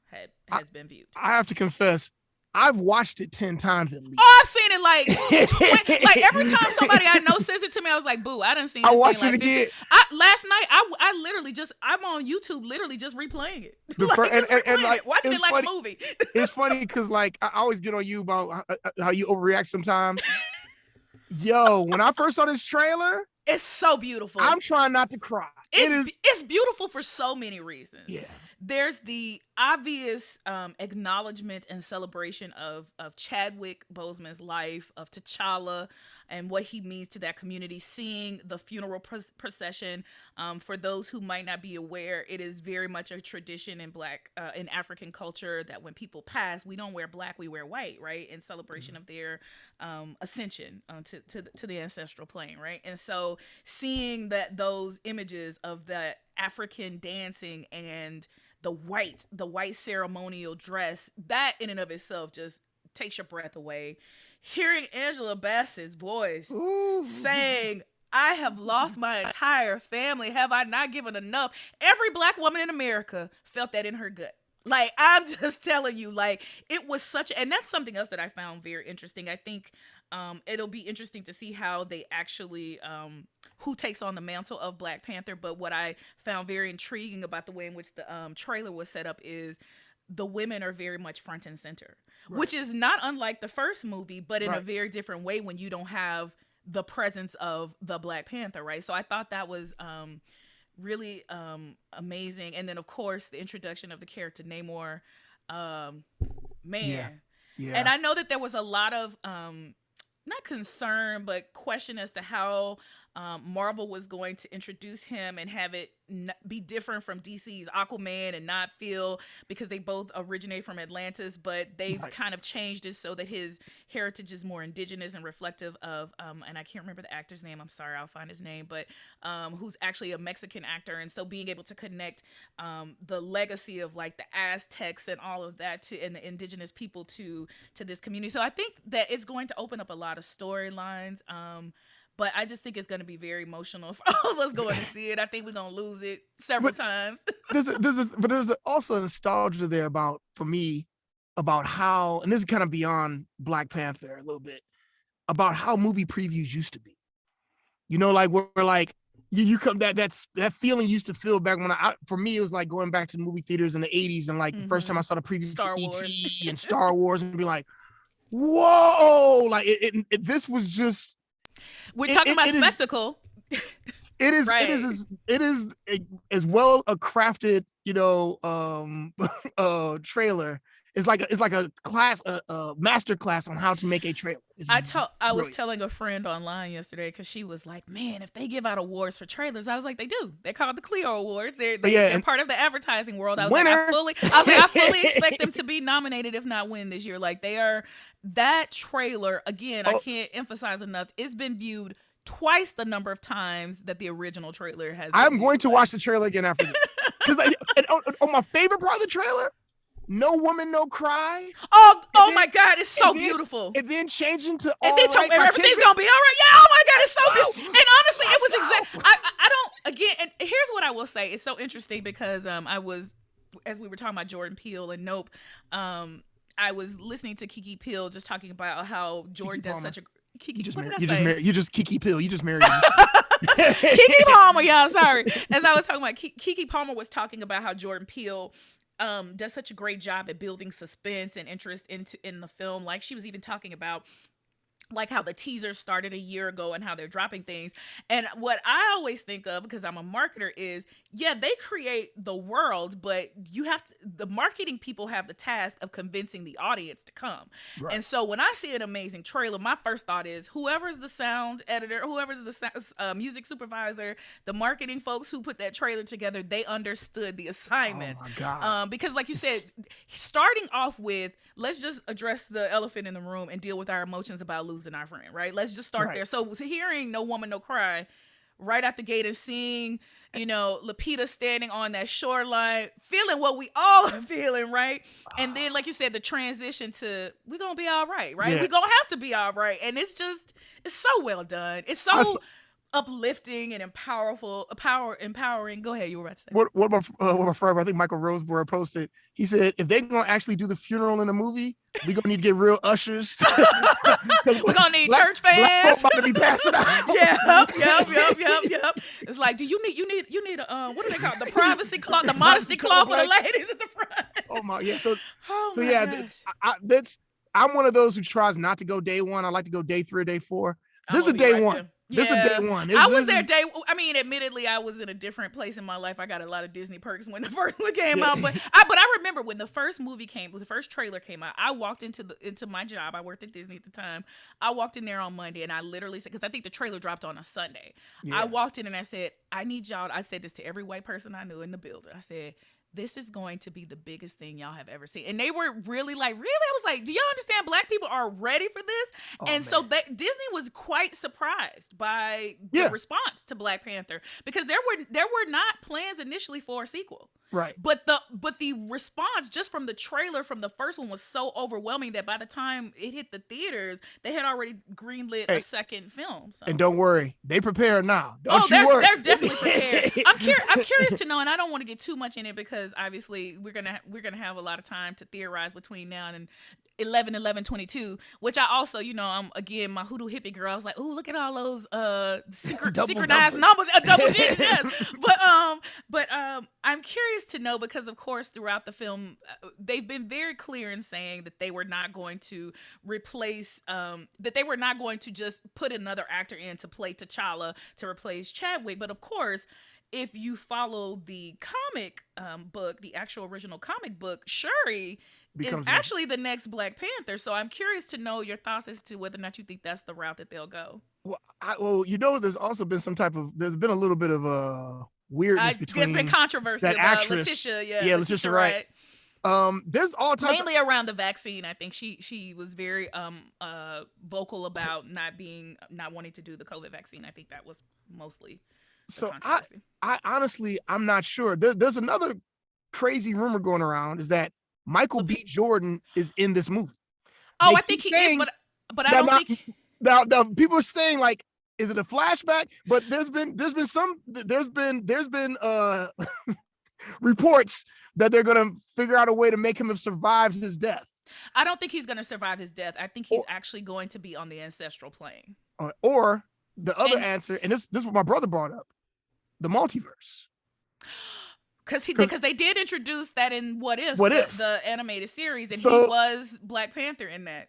has been viewed. I have to confess, I've watched it 10 times at least. Oh, I've seen it like every time somebody I know says it to me, I was like, "Boo, I done seen this I watched thing like it again. Last night, I literally I'm on YouTube, literally just replaying it. Watching it like funny, a movie. It's funny because, like, I always get on you about how you overreact sometimes. Yo, when I first saw this trailer, It's so beautiful. I'm trying not to cry. It's beautiful for so many reasons. Yeah. There's the obvious acknowledgement and celebration of Chadwick Boseman's life, of T'Challa, and what he means to that community. Seeing the funeral procession, for those who might not be aware, it is very much a tradition in African culture that when people pass, we don't wear black, we wear white, right? In celebration of their ascension to the ancestral plane, right? And so seeing those images of that African dancing and the white ceremonial dress, that in and of itself just takes your breath away. Hearing Angela Bassett's voice saying, "I have lost my entire family. Have I not given enough?" Every black woman in America felt that in her gut. Like, I'm just telling you, like, it was and that's something else that I found very interesting. I think it'll be interesting to see how they actually, who takes on the mantle of Black Panther. But what I found very intriguing about the way in which the trailer was set up is the women are very much front and center, right, which is not unlike the first movie, but in a very different way when you don't have the presence of the Black Panther, right? So I thought that was really amazing. And then, of course, the introduction of the character Namor, man. Yeah. And I know that there was a lot of not concern, but question as to how Marvel was going to introduce him and have it be different from DC's Aquaman, and not feel, because they both originate from Atlantis, but they've kind of changed it so that his heritage is more indigenous and reflective of, and I can't remember the actor's name, I'm sorry, I'll find his name, but who's actually a Mexican actor. And so being able to connect the legacy of, like, the Aztecs and all of that and the indigenous people to this community. So I think that it's going to open up a lot of storylines. But I just think it's going to be very emotional for all of us going to see it. I think we're going to lose it several times. There's also a nostalgia there for me, about how, and this is kind of beyond Black Panther a little bit, about how movie previews used to be. You know, like, we're like, you come, that feeling used to feel back when for me, it was like going back to the movie theaters in the 80s, and like the first time I saw the preview for E.T. and Star Wars, and be like, whoa, like this was just, we're talking about spectacle. It is as well a crafted, trailer it's like a class, a master class on how to make a trailer. I was telling a friend online yesterday because she was like, "Man, if they give out awards for trailers," I was like, "They do. They're called the Clio Awards. They're part of the advertising world." I was like, I fully expect them to be nominated, if not win this year. Like they are. That trailer again, I can't emphasize enough. It's been viewed twice the number of times that the original trailer has. I'm going to watch the trailer again after this because my favorite part of the trailer. No woman, no cry. Oh my God, it's so beautiful. And then changing to all right, everything's gonna be all right. Yeah, oh my God, it's so beautiful. And honestly, it was exact. I don't. Again, and here's what I will say. It's so interesting because I was, as we were talking about Jordan Peele and Nope, I was listening to KeKe Peele just talking about how Jordan does such a KeKe. You just KeKe Peele. You just married him. KeKe Palmer. Yeah, sorry. As I was talking about, KeKe Palmer was talking about how Jordan Peele does such a great job at building suspense and interest in the film. Like she was even talking about like how the teaser started a year ago and how they're dropping things. And what I always think of, because I'm a marketer, is yeah, they create the world, but the marketing people have the task of convincing the audience to come. Right. And so when I see an amazing trailer, my first thought is whoever's the sound editor, whoever's the music supervisor, the marketing folks who put that trailer together, they understood the assignment. Oh my God. Because like you said, starting off with, let's just address the elephant in the room and deal with our emotions about losing our friend, right? Let's just start there. So hearing No Woman, No Cry right out the gate and seeing, Lupita standing on that shoreline, feeling what we all are feeling, right? And then, like you said, the transition to, we're going to be all right, right? Yeah. We're going to have to be all right. And it's so well done. It's so uplifting and empowering. Go ahead, you were about to say. What my friend, I think Michael Roseborough posted, he said, if they're going to actually do the funeral in the movie, we're going to need to get real ushers. We're going to need church fans. About to be passing out. Yep. It's like, do you need a, what do they call it? The privacy cloth, the modesty cloth for the ladies at the front. Oh my, yeah. I'm one of those who tries not to go day one. I like to go day 3 or day 4. This is day one. This is day one. I was there admittedly, I was in a different place in my life. I got a lot of Disney perks when the first one came out. But I remember when the first the first trailer came out, I walked into my job. I worked at Disney at the time. I walked in there on Monday and I literally said, because I think the trailer dropped on a Sunday. Yeah. I walked in and I said, I need y'all. I said this to every white person I knew in the building. I said, this is going to be the biggest thing y'all have ever seen. And they were really like, really? I was like, do y'all understand black people are ready for this? So Disney was quite surprised by the response to Black Panther, because there were not plans initially for a sequel. Right. But the response just from the trailer from the first one was so overwhelming that by the time it hit the theaters, they had already greenlit a second film. So. And don't worry, they prepared now. Don't you worry. They're definitely prepared. I'm curious to know, and I don't want to get too much in it because obviously we're gonna have a lot of time to theorize between now and 11/11/22, which I also, I'm again my hoodoo hippie girl. I was like, oh, look at all those synchronized numbers, double digits. Yes. But I'm curious to know, because of course throughout the film they've been very clear in saying that they were not going to replace that they were not going to just put another actor in to play T'Challa to replace Chadwick. But of course, if you follow the comic book, the actual original comic book, Shuri is actually the next Black Panther. So I'm curious to know your thoughts as to whether or not you think that's the route that they'll go. Well, there's also been there's been a little bit of a weirdness between. There's been controversy that actress, Letitia. Letitia Wright. There's all types mainly around the vaccine. I think she was very vocal about not wanting to do the COVID vaccine. I think that was mostly. So I honestly, I'm not sure. There's another crazy rumor going around, is that Michael B. Jordan is in this movie. Oh, I think he is, but I don't think. Now people are saying, like, is it a flashback? But there's been reports that they're gonna figure out a way to make him have survived his death. I don't think he's gonna survive his death. I think he's actually going to be on the ancestral plane. Or the other answer, and this is what my brother brought up, the multiverse. Because they did introduce that in What If, the animated series, and he was Black Panther in that.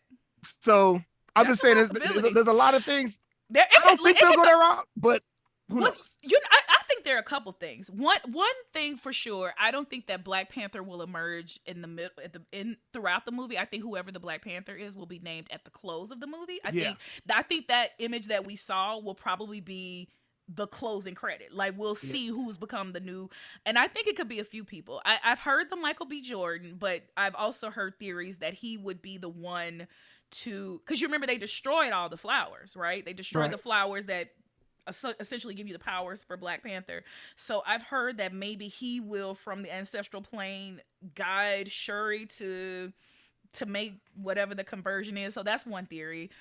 So I'm just saying, there's a lot of things. I don't think they'll go that route, but who knows? I think think there are a couple things. One thing for sure, I don't think that Black Panther will emerge in the middle throughout the movie. I think whoever the Black Panther is will be named at the close of the movie. I think that image that we saw will probably be the closing credit. Like we'll see who's become the new, and I think it could be a few people. I've heard the Michael B. Jordan, but I've also heard theories that he would be the one to, because you remember they destroyed all the flowers, right? They destroyed the flowers that essentially give you the powers for Black Panther. So I've heard that maybe he will, from the ancestral plane, guide Shuri to make whatever the conversion is. So that's one theory.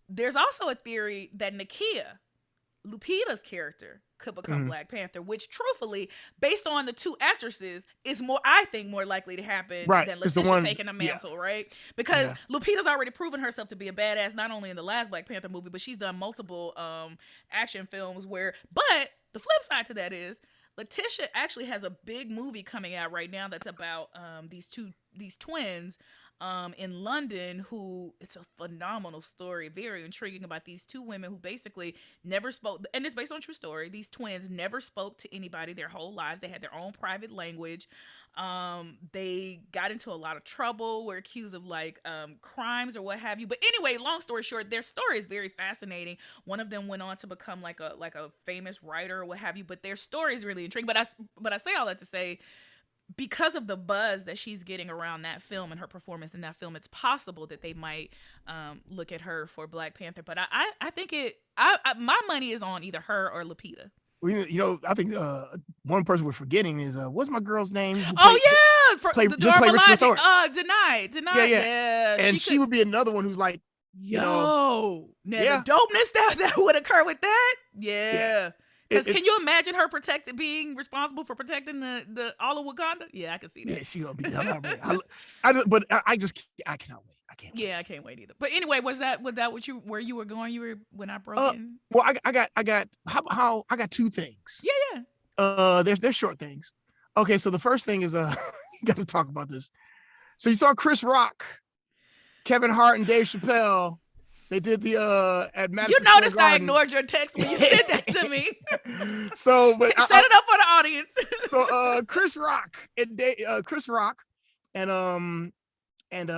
There's also a theory that Nakia, Lupita's character, could become Black Panther, which truthfully, based on the two actresses, is more, I think, more likely to happen than Letitia taking the mantle, right? Because Lupita's already proven herself to be a badass, not only in the last Black Panther movie, but she's done multiple action films but the flip side to that is Letitia actually has a big movie coming out right now that's about these twins in London, who, it's a phenomenal story, very intriguing, about these two women who basically never spoke, and it's based on a true story. These twins never spoke to anybody their whole lives. They had their own private language. They got into a lot of trouble, were accused of like crimes or what have you. But anyway, long story short, their story is very fascinating. One of them went on to become like a famous writer or what have you. But their story is really intriguing. But I say all that to say, because of the buzz that she's getting around that film and her performance in that film, it's possible that they might look at her for Black Panther. But I think my money is on either her or Lupita. Well, I think one person we're forgetting is what's my girl's name? Denai. Yeah. And she would be another one who's like, the dopeness that would occur with that. Yeah. Because can you imagine her being responsible for protecting the all of Wakanda? Yeah, I can see that. Yeah, she gonna be the hell out of it. I cannot wait. I can't wait. Yeah, I can't wait either. But anyway, was that where you were going? You were when I broke in? Well, I got two things. Yeah. They're short things. Okay, so the first thing is you got to talk about this. So you saw Chris Rock, Kevin Hart, and Dave Chappelle. They did the at Madison You noticed Square I Garden. ignored your text when you said that to me. So, but set it up for the audience. So Chris Rock and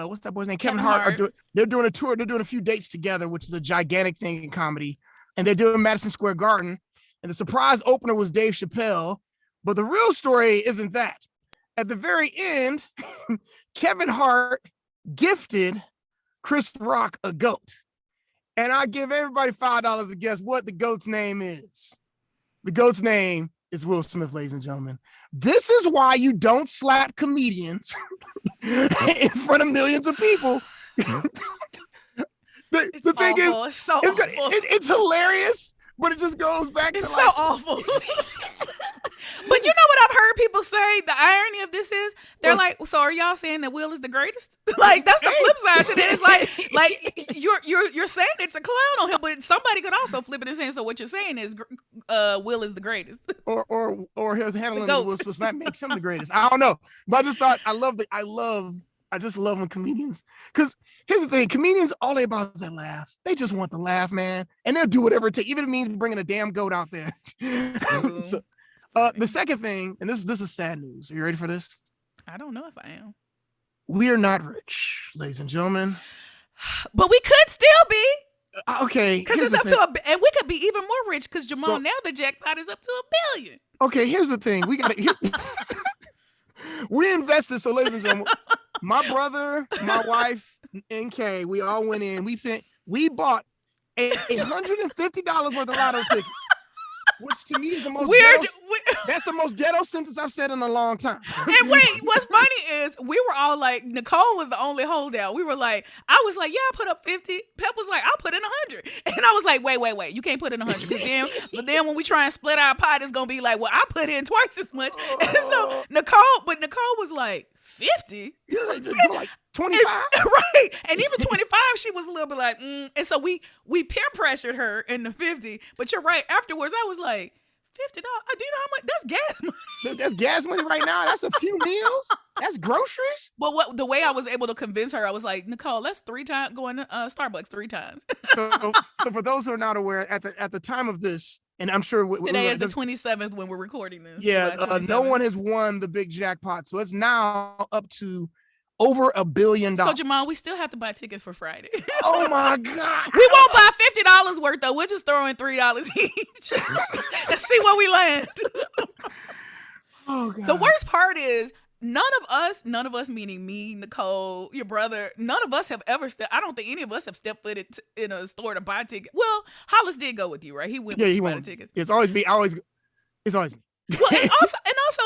what's that boy's name? Kevin Hart. They're doing a tour. They're doing a few dates together, which is a gigantic thing in comedy. And they're doing Madison Square Garden. And the surprise opener was Dave Chappelle. But the real story isn't that. At the very end, Kevin Hart gifted Chris Rock a goat. And I give everybody $5 to guess what the goat's name is. The goat's name is Will Smith, ladies and gentlemen. This is why you don't slap comedians in front of millions of people. The thing awful. is, it's so awful. It's hilarious, but it just goes back to so awful. But you know what I've heard people say? The irony of this is they're like, so are y'all saying that Will is the greatest? Like that's the flip side to that. It's like you're saying it's a clown on him, but somebody could also flip it and say, so what you're saying is Will is the greatest. Or his handling of Will Smith that makes him the greatest. I don't know. But I just thought I just love when comedians, because here's the thing, comedians, all they about is that laugh. They just want the laugh, man. And they'll do whatever it takes, even if it means bringing a damn goat out there. So, the second thing, and this is sad news. Are you ready for this? I don't know if I am. We are not rich, ladies and gentlemen. But we could still be. Okay. Because it's up to and we could be even more rich because Jamal, now the jackpot is up to $1 billion. Okay, here's the thing. We invested, so ladies and gentlemen, my brother, my wife, and Kay, we all went in. We bought $150 worth of lotto tickets. Which to me is the most weird. That's the most ghetto sentence I've said in a long time. And wait, what's funny is we were all like, Nicole was the only holdout. We were like, I was like, yeah, I put up 50. Pep was like, I'll put in 100. And I was like, wait, you can't put in 100. But then when we try and split our pot, it's gonna be like, well, I put in twice as much. And so Nicole was like, 50? Yeah, like 25. Right. And even 25, she was a little bit like, And so we peer pressured her in the 50. But you're right. Afterwards, I was like, $50. Do you know how much? That's gas money. That's gas money right now. That's a few meals. That's groceries. But the way I was able to convince her, I was like, Nicole, that's 3 times going to Starbucks 3 times. So for those who are not aware, at the time of this, and I'm sure today is the 27th when we're recording this. Yeah, no one has won the big jackpot, so it's now up to over $1 billion. So Jamal, we still have to buy tickets for Friday. Oh my God! We won't buy $50 worth though. We'll just throw in $3 each and see where we land. Oh God! The worst part is none of us meaning me, Nicole, your brother, none of us have ever I don't think any of us have stepped foot in a store to buy tickets. Well, Hollis did go with you, right? He went with you to buy the tickets. It's always me. It's always me. Well, and also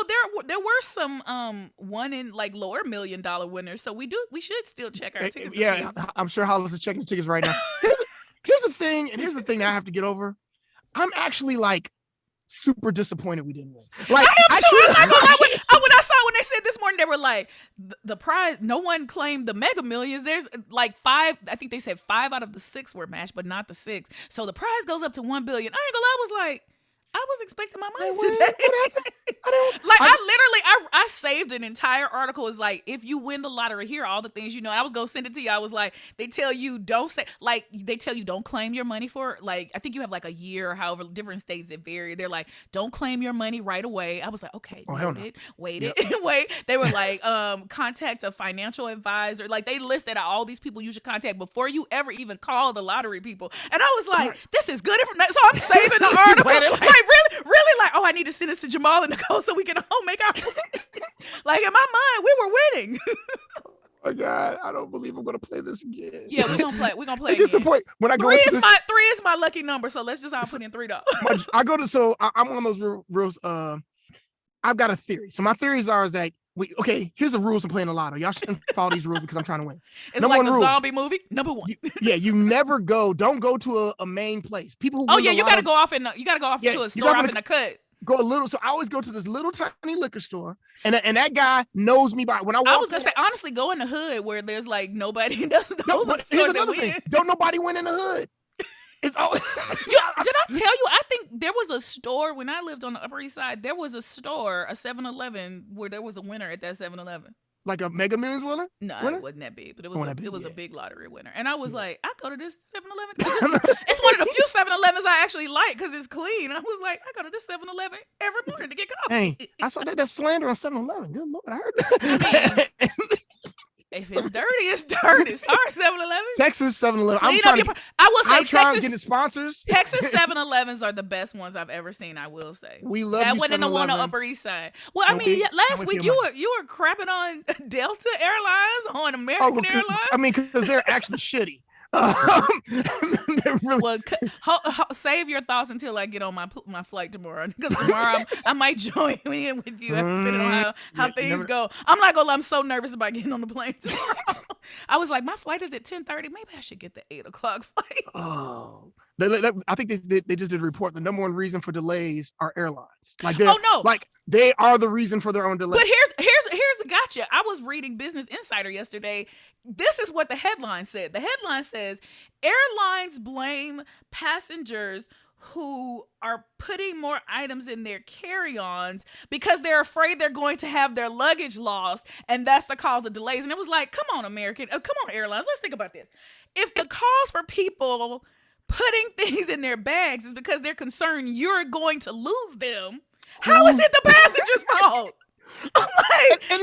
there were some one in like lower $1 million winners, so we should still check our tickets. Yeah, I'm sure Hollis is checking his tickets right now. Here's the thing that I have to get over. I'm actually like super disappointed we didn't win. Like, I am too. I'm not gonna lie. When they said this morning, they were like, the prize, no one claimed the Mega Millions. There's like 5, I think they said 5 out of the 6 were matched, but not the 6. So the prize goes up to $1 billion. I ain't gonna lie, I was like, I was expecting my money today. What happened? I saved an entire article. Is like, if you win the lottery, here are all the things you know. I was gonna send it to you. I was like, they tell you don't claim your money for, like, I think you have like a year or however, different states it vary. They're like, don't claim your money right away. I was like, okay, wait. They were like, contact a financial advisor. Like, they listed out all these people you should contact before you ever even call the lottery people. And I was like, this is good information. So I'm saving the article. Really, like, oh, I need to send this to Jamal and Nicole so we can all make our like, in my mind, we were winning. Oh my God, I don't believe I'm gonna play this again. Yeah, we're gonna play It's just the point when I go three into is this, three is my lucky number, so let's just all put in $3. I'm one of those rules. I've got a theory. So my theories are is that here's the rules of playing the lotto. Y'all shouldn't follow these rules because I'm trying to win. It's number like the zombie movie. Number 1. You never don't go to a main place. People who you gotta go off to a store off in the cut. Go a little. So I always go to this little tiny liquor store, and that guy knows me by when I walk. I was gonna say, honestly, go in the hood where there's like nobody doesn't. Here's another thing. Don't nobody win in the hood. It's always. Did I tell you? I think there was a store when I lived on the Upper East Side. There was a store, a 7-Eleven, where there was a winner at that 7-Eleven. Like a Mega Millions winner? No, it wasn't that big, but it was a big lottery winner. And I was like, I go to this 7-Eleven. It's one of the few 7-Elevens I actually like because it's clean. I was like, I go to this 7-Eleven every morning to get coffee. Hey, I saw that slander on 7-Eleven. Good Lord, I heard that. I mean, if it's dirty, it's dirty. Sorry, 7-Eleven. Texas 7-Eleven. I will say, I'm trying to get the sponsors. Texas 7-Elevens are the best ones I've ever seen. I will say we love that one in the one on Upper East Side. Well, I mean, last week you were crapping on Delta Airlines, on American Airlines. I mean, because they're actually shitty. Well, save your thoughts until I get on my flight tomorrow, because tomorrow I might join in with you, depending on how things go. I'm not gonna lie, I'm so nervous about getting on the plane tomorrow. I was like, my flight is at 10:30. Maybe I should get the 8 o'clock flight. Oh, I think they just did a report. The number one reason for delays are airlines. Like, they are the reason for their own delay. But here's the gotcha. I was reading Business Insider yesterday. This is what the headline said. The headline says, airlines blame passengers who are putting more items in their carry-ons because they're afraid they're going to have their luggage lost, and that's the cause of delays. And it was like, come on, airlines, let's think about this. If the cause for people putting things in their bags is because they're concerned you're going to lose them, how is it the passenger's fault? I'm like, and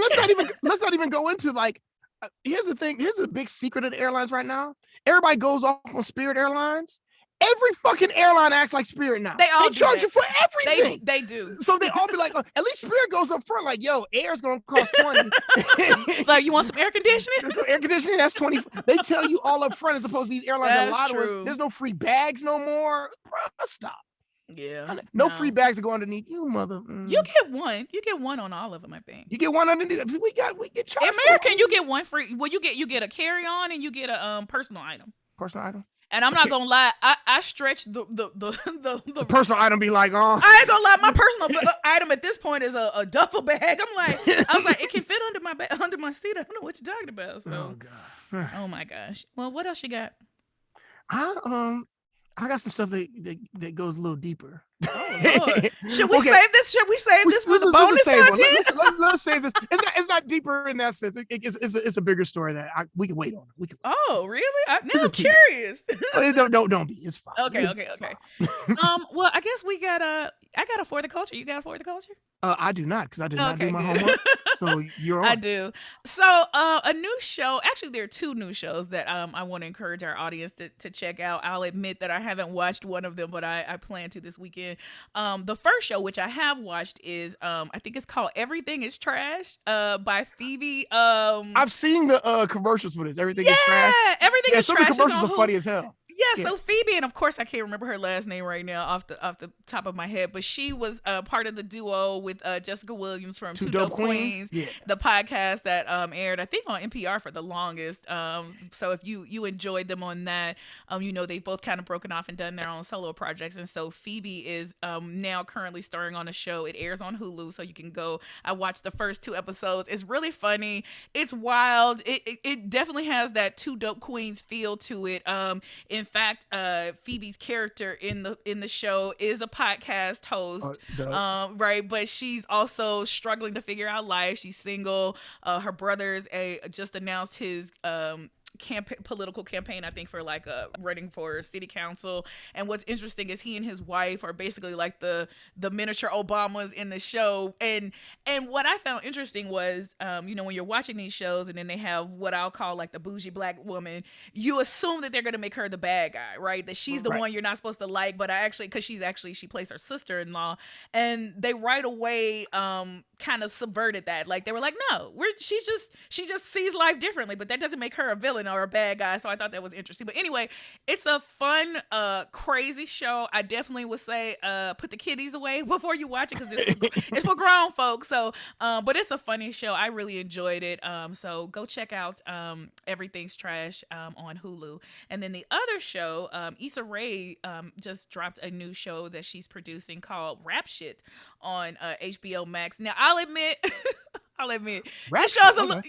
let's not even go into, like, here's the thing. Here's a big secret of the airlines right now. Everybody goes off on Spirit Airlines. Every fucking airline acts like Spirit now. They charge you for everything. They do. So they all be like, at least Spirit goes up front, like, yo, air's gonna cost 20. Like, you want some air conditioning? Some air conditioning, that's 20. They tell you all up front, as opposed to these airlines that lie to us. There's no free bags no more. Bruh, stop. Yeah. No free bags to go underneath you, mother. You get one. You get one on all of them, I think. You get one underneath. We get charged. American, you get one free. Well, you get a carry-on and you get a personal item. Personal item. And I'm not gonna lie, I stretch the personal item. Be like, oh, I ain't gonna lie, my personal item at this point is a duffel bag. I was like, it can fit under my seat. I don't know what you're talking about. So, oh god, oh my gosh. Well, what else you got? I I got some stuff that goes a little deeper. Oh Lord, should we Okay, save this? Should we save this for the this is bonus save one. content? Let's save this. It's not deeper in that sense. It's a bigger story that we can wait on. We can. Oh, really? Now It's a I'm tease. curious. Oh, don't be. It's fine. Okay, It's okay, okay. fine. Well, I guess we got I got a for the culture. You got a for the culture? I do not, because I did not do Okay, my good. homework. So you're I on. do. So, a new show. Actually, there are two new shows that I want to encourage our audience to check out. I'll admit that I haven't watched one of them, but I plan to this weekend. The first show, which I have watched, is I think it's called Everything Is Trash. By Phoebe. I've seen the commercials for this. Everything is trash. Yeah, Everything Yeah, is some of the trash. Is commercials on are Hulu. funny as hell. Yeah, Yeah. so Phoebe, and of course I can't remember her last name right now off the top of my head, but she was part of the duo with Jessica Williams from Two Two Dope Dope Queens. Queens, Yeah. the podcast that aired I think on NPR for the longest. So if you enjoyed them on that, you know they've both kind of broken off and done their own solo projects, and so Phoebe is now currently starring on a show. It airs on Hulu, so you can go. I watched the first 2 episodes. It's really funny. It's wild. It definitely has that Two Dope Queens feel to it. In fact, Phoebe's character in the show is a podcast host, right? But she's also struggling to figure out life. She's single. Her brother's just announced his political campaign, I think, for like running for city council. And what's interesting is he and his wife are basically like the miniature Obamas in the show. And what I found interesting was, you know, when you're watching these shows and then they have what I'll call like the bougie black woman, you assume that they're going to make her the bad guy, right? That she's the one you're not supposed to like. But because she plays her sister-in-law, and they right away kind of subverted that. Like they were like, no, she just sees life differently, but that doesn't make her a villain or a bad guy. So I thought that was interesting. But anyway, it's a fun, crazy show. I definitely would say put the kiddies away before you watch it, because it's for grown folks. So, but it's a funny show. I really enjoyed it. So go check out Everything's Trash on Hulu. And then the other show, Issa Rae just dropped a new show that she's producing called Rap Shit on HBO Max. Now I'll admit this show's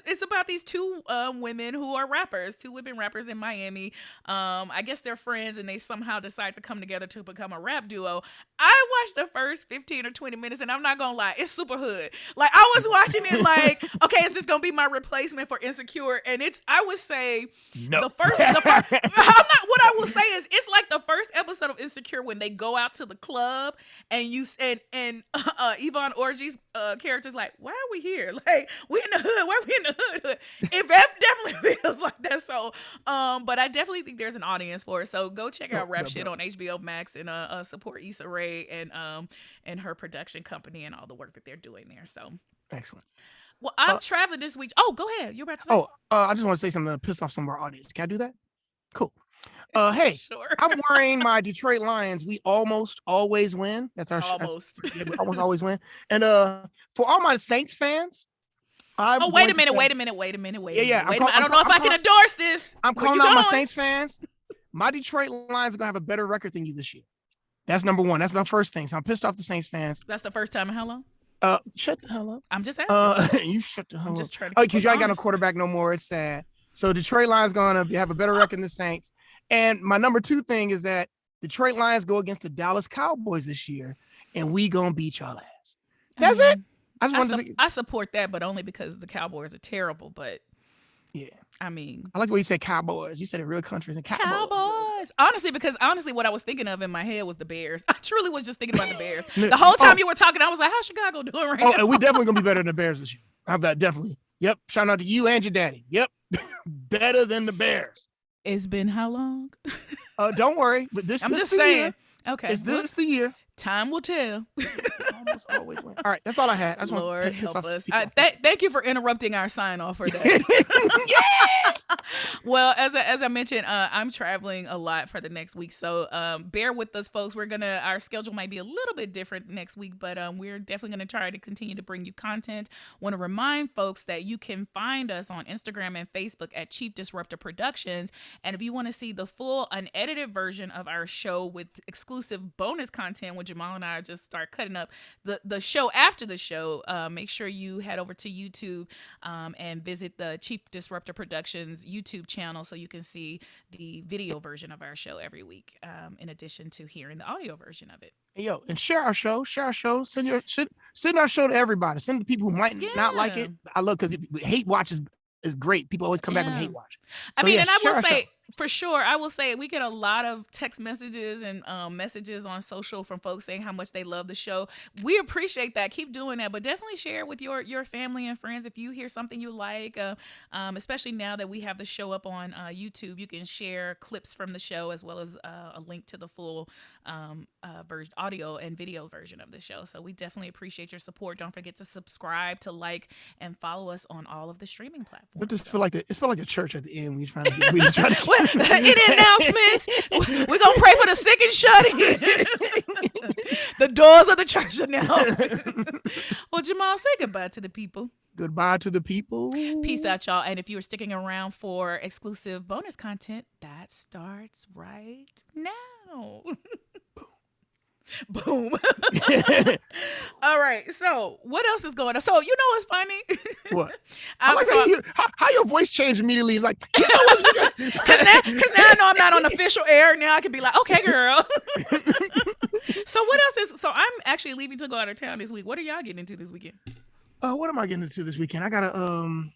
it's about these two women who are rappers, two women rappers in Miami. I guess they're friends and they somehow decide to come together to become a rap duo. I watched the first 15 or 20 minutes and I'm not gonna lie, it's super hood. Like I was watching it like, okay, is this gonna be my replacement for Insecure? And I would say no. the first I'm not, what I will say is it's like the first episode of Insecure when they go out to the club and Yvonne Orji's character's like, why are we here? Like, we in the hood. Why are we in the hood? It definitely feels like that. So, but I definitely think there's an audience for it. So go check out Rap Shit on HBO Max and support Issa Rae and her production company and all the work that they're doing there. So excellent. Well, I'm traveling this week. Oh, go ahead. You're about to say. I just want to say something to piss off some of our audience. Can I do that? Cool. Hey, sure. I'm wearing my Detroit Lions. We almost always win. That's our almost. We almost always win. And for all my Saints fans, wait a minute. I don't know if I can endorse this. I'm calling out my Saints fans. My Detroit Lions are gonna have a better record than you this year. That's number one. That's my first thing. So I'm pissed off the Saints fans. That's the first time in how long? Shut the hell up. I'm just asking. You shut the hell up. I'm just trying to. Because you ain't got no quarterback no more. It's sad. So Detroit Lions gonna have a better record than the Saints. And my number two thing is that Detroit Lions go against the Dallas Cowboys this year, and we gonna beat y'all ass. That's it. I support that, but only because the Cowboys are terrible. But yeah, I mean, I like the way you said Cowboys. You said it real country. Cowboys. Honestly, what I was thinking of in my head was the Bears. I truly was just thinking about the Bears. The whole time you were talking, I was like, how's Chicago doing right now? And we definitely gonna be better than the Bears this year. How about definitely? Yep. Shout out to you and your daddy. Yep. Better than the Bears. It's been how long? Don't worry, but I'm just saying. Year. Okay, is this the year? Time will tell. Almost always win. All right, that's all I had. Lord help us. Thank you for interrupting our sign off for that. Yeah. Well, as I mentioned, I'm traveling a lot for the next week, so bear with us, folks. Our schedule might be a little bit different next week, but we're definitely gonna try to continue to bring you content. Want to remind folks that you can find us on Instagram and Facebook at Chief Disruptor Productions, and if you want to see the full unedited version of our show with exclusive bonus content, which Jamal and I just start cutting up the show after the show. Make sure you head over to YouTube and visit the Chief Disruptor Productions YouTube channel so you can see the video version of our show every week, in addition to hearing the audio version of it. Hey, yo, and share our show. Send our show to everybody. Send it to people who might not like it. I love, because hate watch is great. People always come back with hate watch. So, and I will say, for sure, I will say we get a lot of text messages and messages on social from folks saying how much they love the show. We appreciate that. Keep doing that, but definitely share it with your family and friends if you hear something you like. Especially now that we have the show up on YouTube, you can share clips from the show as well as a link to the full version, audio and video version of the show. So we definitely appreciate your support. Don't forget to subscribe, to like, and follow us on all of the streaming platforms. It just feel like a church at the end. We trying to any announcements? We're gonna pray for the sick and shut in. The doors of the church are now open. Well, Jamal, say goodbye to the people. Goodbye to the people. Peace out, y'all. And if you are sticking around for exclusive bonus content, that starts right now. Boom. All right. So what else is going on? So you know what's funny? What? I like how your voice changed immediately. Like, you know what? Because now I know I'm not on official air. Now I can be like, okay, girl. So what else is? So I'm actually leaving to go out of town this week. What are y'all getting into this weekend? What am I getting into this weekend? I gotta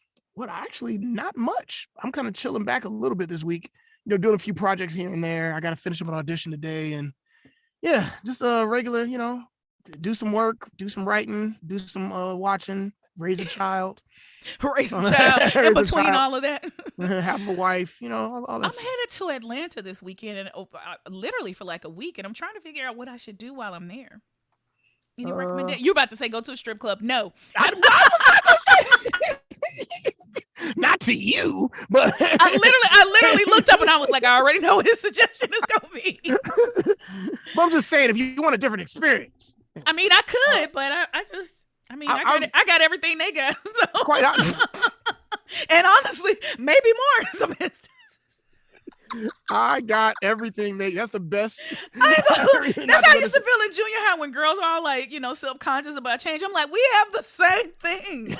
actually not much. I'm kind of chilling back a little bit this week. You know, doing a few projects here and there. I gotta finish up an audition today, and yeah, just regular, you know, do some work, do some writing, do some watching, raise a child. Raise a child in between all of that. Have a wife, you know, all that. I'm headed to Atlanta this weekend, and literally for like a week, and I'm trying to figure out what I should do while I'm there. Any recommendation? You're about to say go to a strip club. No. I was not going to say not to you, but I literally looked up and I was like, I already know what his suggestion is going to be. But I'm just saying, if you want a different experience. I mean, I could, but I got everything they got. So. Quite honestly. And honestly, maybe more in some instances. I got everything that's the best. That's how I used to feel in junior high when girls are all like, you know, self-conscious about change. I'm like, we have the same thing.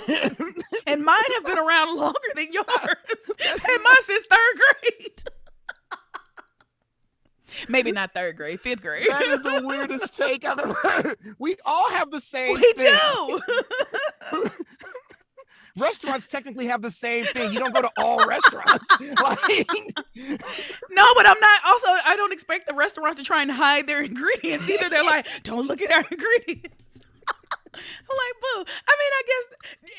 And mine have been around longer than yours. And mine since 3rd grade. Maybe not 3rd grade, 5th grade. That is the weirdest take I've ever heard. We all have the same thing. We do. Restaurants technically have the same thing. You don't go to all restaurants. No, but I don't expect the restaurants to try and hide their ingredients either. They're like, don't look at our ingredients. I'm like, boo. I mean, I guess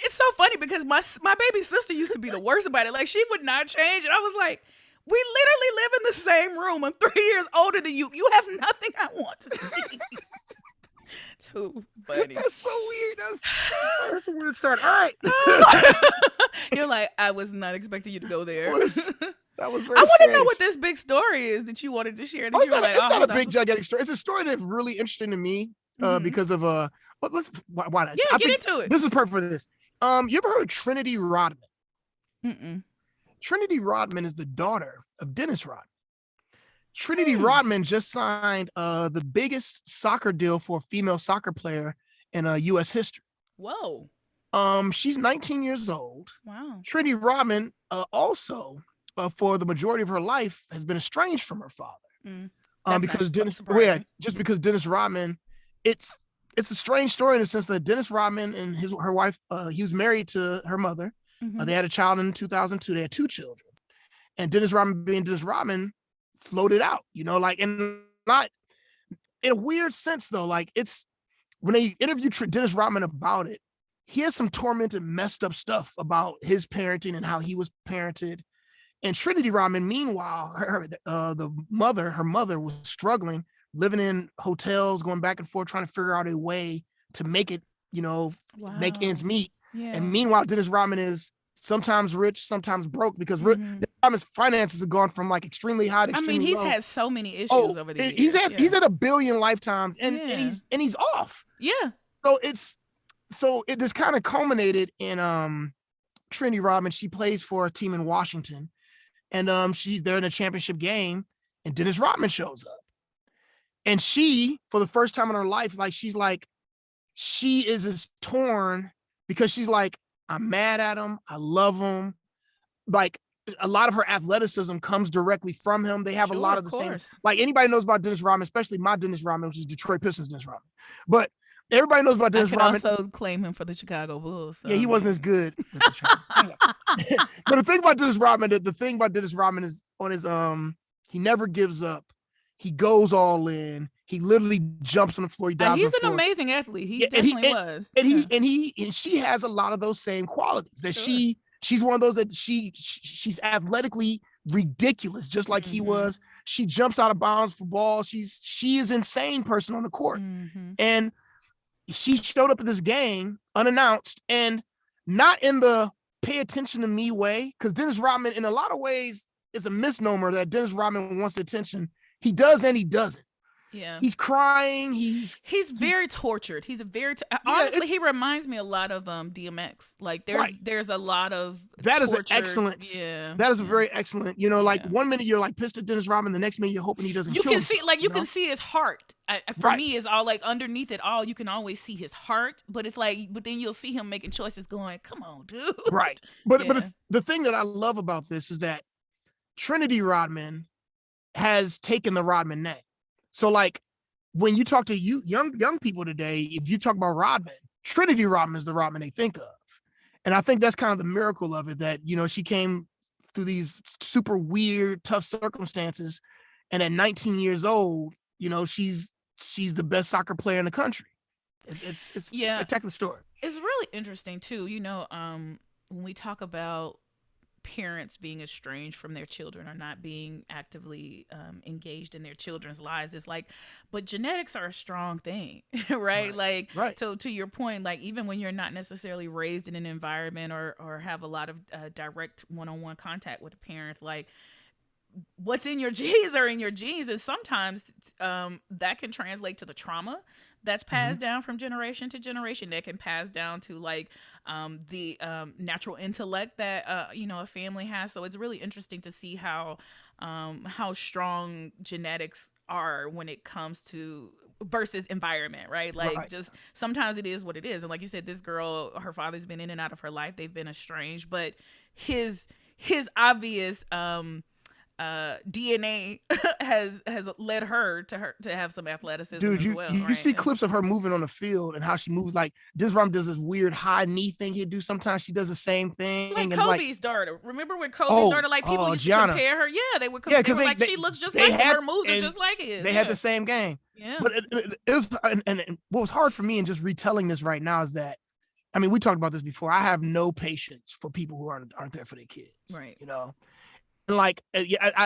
it's so funny because my baby sister used to be the worst about it. Like, she would not change. And I was like, we literally live in the same room. I'm 3 years older than you. You have nothing I want to see. Too funny. That's so weird. That's a weird start. All right. You're like, I was not expecting you to go there. That was very I want to know strange. what this big story is that you wanted to share. That It's not a big gigantic story. It's a story that's really interesting to me because of why not? Yeah, get into it. This is perfect for this. You ever heard of Trinity Rodman? Mm-mm. Trinity Rodman is the daughter of Dennis Rodman. Trinity Rodman just signed the biggest soccer deal for a female soccer player in U.S. history. Whoa. She's 19 years old. Wow. Trinity Rodman also, for the majority of her life, has been estranged from her father. Because Dennis Rodman, it's a strange story in the sense that Dennis Rodman and her wife, he was married to her mother. They had a child in 2002. They had 2 children, and Dennis Rodman, being Dennis Rodman, floated out, you know, like, and not in a weird sense though. Like, it's when they interviewed Dennis Rodman about it, he has some tormented, messed up stuff about his parenting and how he was parented. And Trinity Rodman, meanwhile, her mother was struggling, living in hotels, going back and forth, trying to figure out a way to make it, you know, make ends meet. Yeah. And meanwhile, Dennis Rodman is sometimes rich, sometimes broke, because Rodman's finances have gone from like extremely high to extremely he's low. had so many issues over the years. He's had a billion lifetimes, and he's off. Yeah. So it just kind of culminated in Trinity Rodman. She plays for a team in Washington, and she's there in a championship game, and Dennis Rodman shows up. And she, for the first time in her life, like she is as torn because she's like, I'm mad at him. I love him. Like a lot of her athleticism comes directly from him. They have a Sure, lot of of the same, course. like anybody knows about Dennis Rodman, especially my Dennis Rodman, which is Detroit Pistons Dennis Rodman. But everybody knows about I Dennis could Rodman. also claim him for the Chicago Bulls. So, Yeah, I he wasn't as mean. good with the shot. But the thing about Dennis Rodman, the thing about Dennis Rodman is on his he never gives up. He goes all in. He literally jumps on the floor. He dives on He's the an floor. amazing athlete. He Yeah, definitely was. and Yeah. she has a lot of those same qualities. That Sure. she's one of those that she's athletically ridiculous, just like he Mm-hmm. was. She jumps out of bounds for ball. She is insane person on the court. Mm-hmm. And she showed up at this game unannounced and not in the pay attention to me way, because Dennis Rodman, in a lot of ways, is a misnomer that Dennis Rodman wants attention. He does and he doesn't. Yeah. He's crying. He's very tortured. He's a very Yeah, honestly, he reminds me a lot of DMX. Like right. there's a lot of That is an tortured, excellent. yeah. That is a Yeah. very excellent. Like Yeah. 1 minute you're like pissed at Dennis Rodman, the next minute you're hoping he doesn't You kill can see himself. like you can see his heart. For Right. me, it's all like underneath it all. You can always see his heart, but it's like, but then you'll see him making choices, going, "Come on, dude." Right. But Yeah. the thing that I love about this is that Trinity Rodman has taken the Rodman name. So like when you talk to young people today, if you talk about Rodman, Trinity Rodman is the Rodman they think of. And I think that's kind of the miracle of it, that, she came through these super weird, tough circumstances. And at 19 years old, she's the best soccer player in the country. It's a spectacular story. It's really interesting too. When we talk about parents being estranged from their children or not being actively engaged in their children's lives, it's like, but genetics are a strong thing. Right? Like, right. So to your point, like even when you're not necessarily raised in an environment or have a lot of direct one-on-one contact with parents, like what's in your genes are in your genes, and sometimes that can translate to the trauma that's passed down from generation to generation, that can pass down to like the natural intellect that a family has. So it's really interesting to see how strong genetics are when it comes to versus environment, right? Like just sometimes it is what it is. And like you said, this girl, her father's been in and out of her life, they've been estranged, but his obvious DNA has led her to have some athleticism. Dude, as well. You see clips of her moving on the field and how she moves. Like Dennis Rodman does this weird high knee thing he'd do. Sometimes she does the same thing. It's like and Kobe's daughter. Remember when Kobe's daughter, like people used Gianna. to compare her? Yeah, they would compare. They were like, she looks just like him. Her moves are just like his. They had the same game. Yeah. But it was, and what was hard for me in just retelling this right now is that, I mean, we talked about this before. I have no patience for people who aren't there for their kids. Right. And like,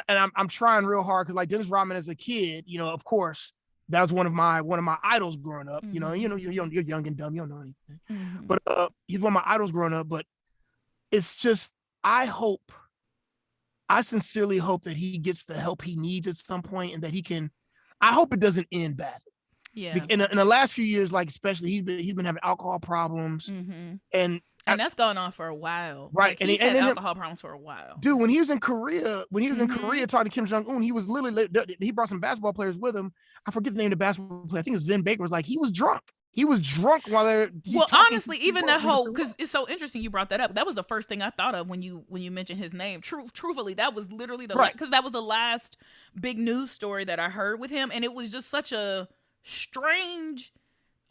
I'm trying real hard because like Dennis Rodman as a kid, of course, that was one of my idols growing up. You're young and dumb, you don't know anything. But he's one of my idols growing up. But it's just, I sincerely hope that he gets the help he needs at some point, and that he can. I hope it doesn't end badly. Yeah. In the last few years, like especially, he's been having alcohol problems, and that's going on for a while. Right. Like, he's had alcohol problems for a while. Dude, when he was in Korea, talking to Kim Jong-un, he was literally, he brought some basketball players with him. I forget the name of the basketball player. I think it was Vin Baker. Was like, he was drunk. He was drunk while they're. Well, honestly, even that whole, because it's so interesting you brought that up. That was the first thing I thought of when you mentioned his name. Truthfully, that was literally because that was the last big news story that I heard with him, and it was just such a strange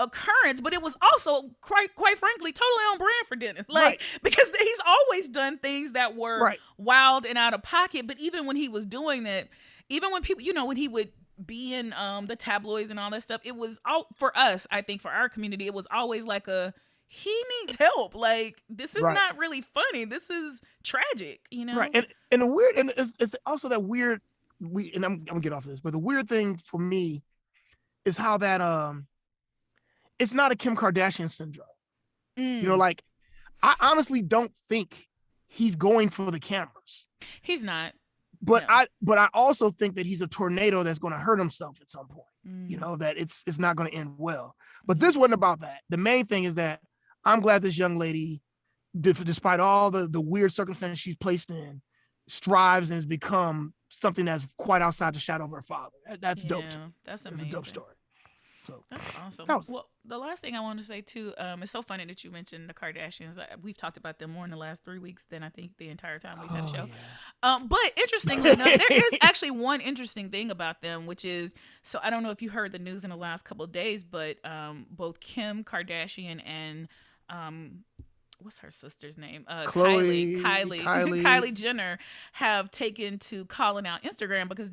occurrence, but it was also quite frankly totally on brand for Dennis, like because he's always done things that were wild and out of pocket. But even when he was doing that, even when people, when he would be in the tabloids and all that stuff, it was all for us. I think for our community, it was always like he needs help. Like, this is not really funny. This is tragic, Right. And the weird, and it's also that weird. And I'm gonna get off of this, but the weird thing for me is how that it's not a Kim Kardashian syndrome. Like, I honestly don't think he's going for the cameras. He's not. But no. I also think that he's a tornado that's going to hurt himself at some point. That it's not going to end well. But this wasn't about that. The main thing is that I'm glad this young lady, despite all the weird circumstances she's placed in, strives and has become something that's quite outside the shadow of her father. That's dope too. Yeah, that's It's a dope amazing. story. So That's awesome. that was it. Well, the last thing I want to say too, it's so funny that you mentioned the Kardashians. We've talked about them more in the last 3 weeks than I think the entire time we've had a show. But interestingly enough, there is actually one interesting thing about them, which is, so I don't know if you heard the news in the last couple of days, but both Kim Kardashian and what's her sister's name? Kylie. Kylie Jenner have taken to calling out Instagram because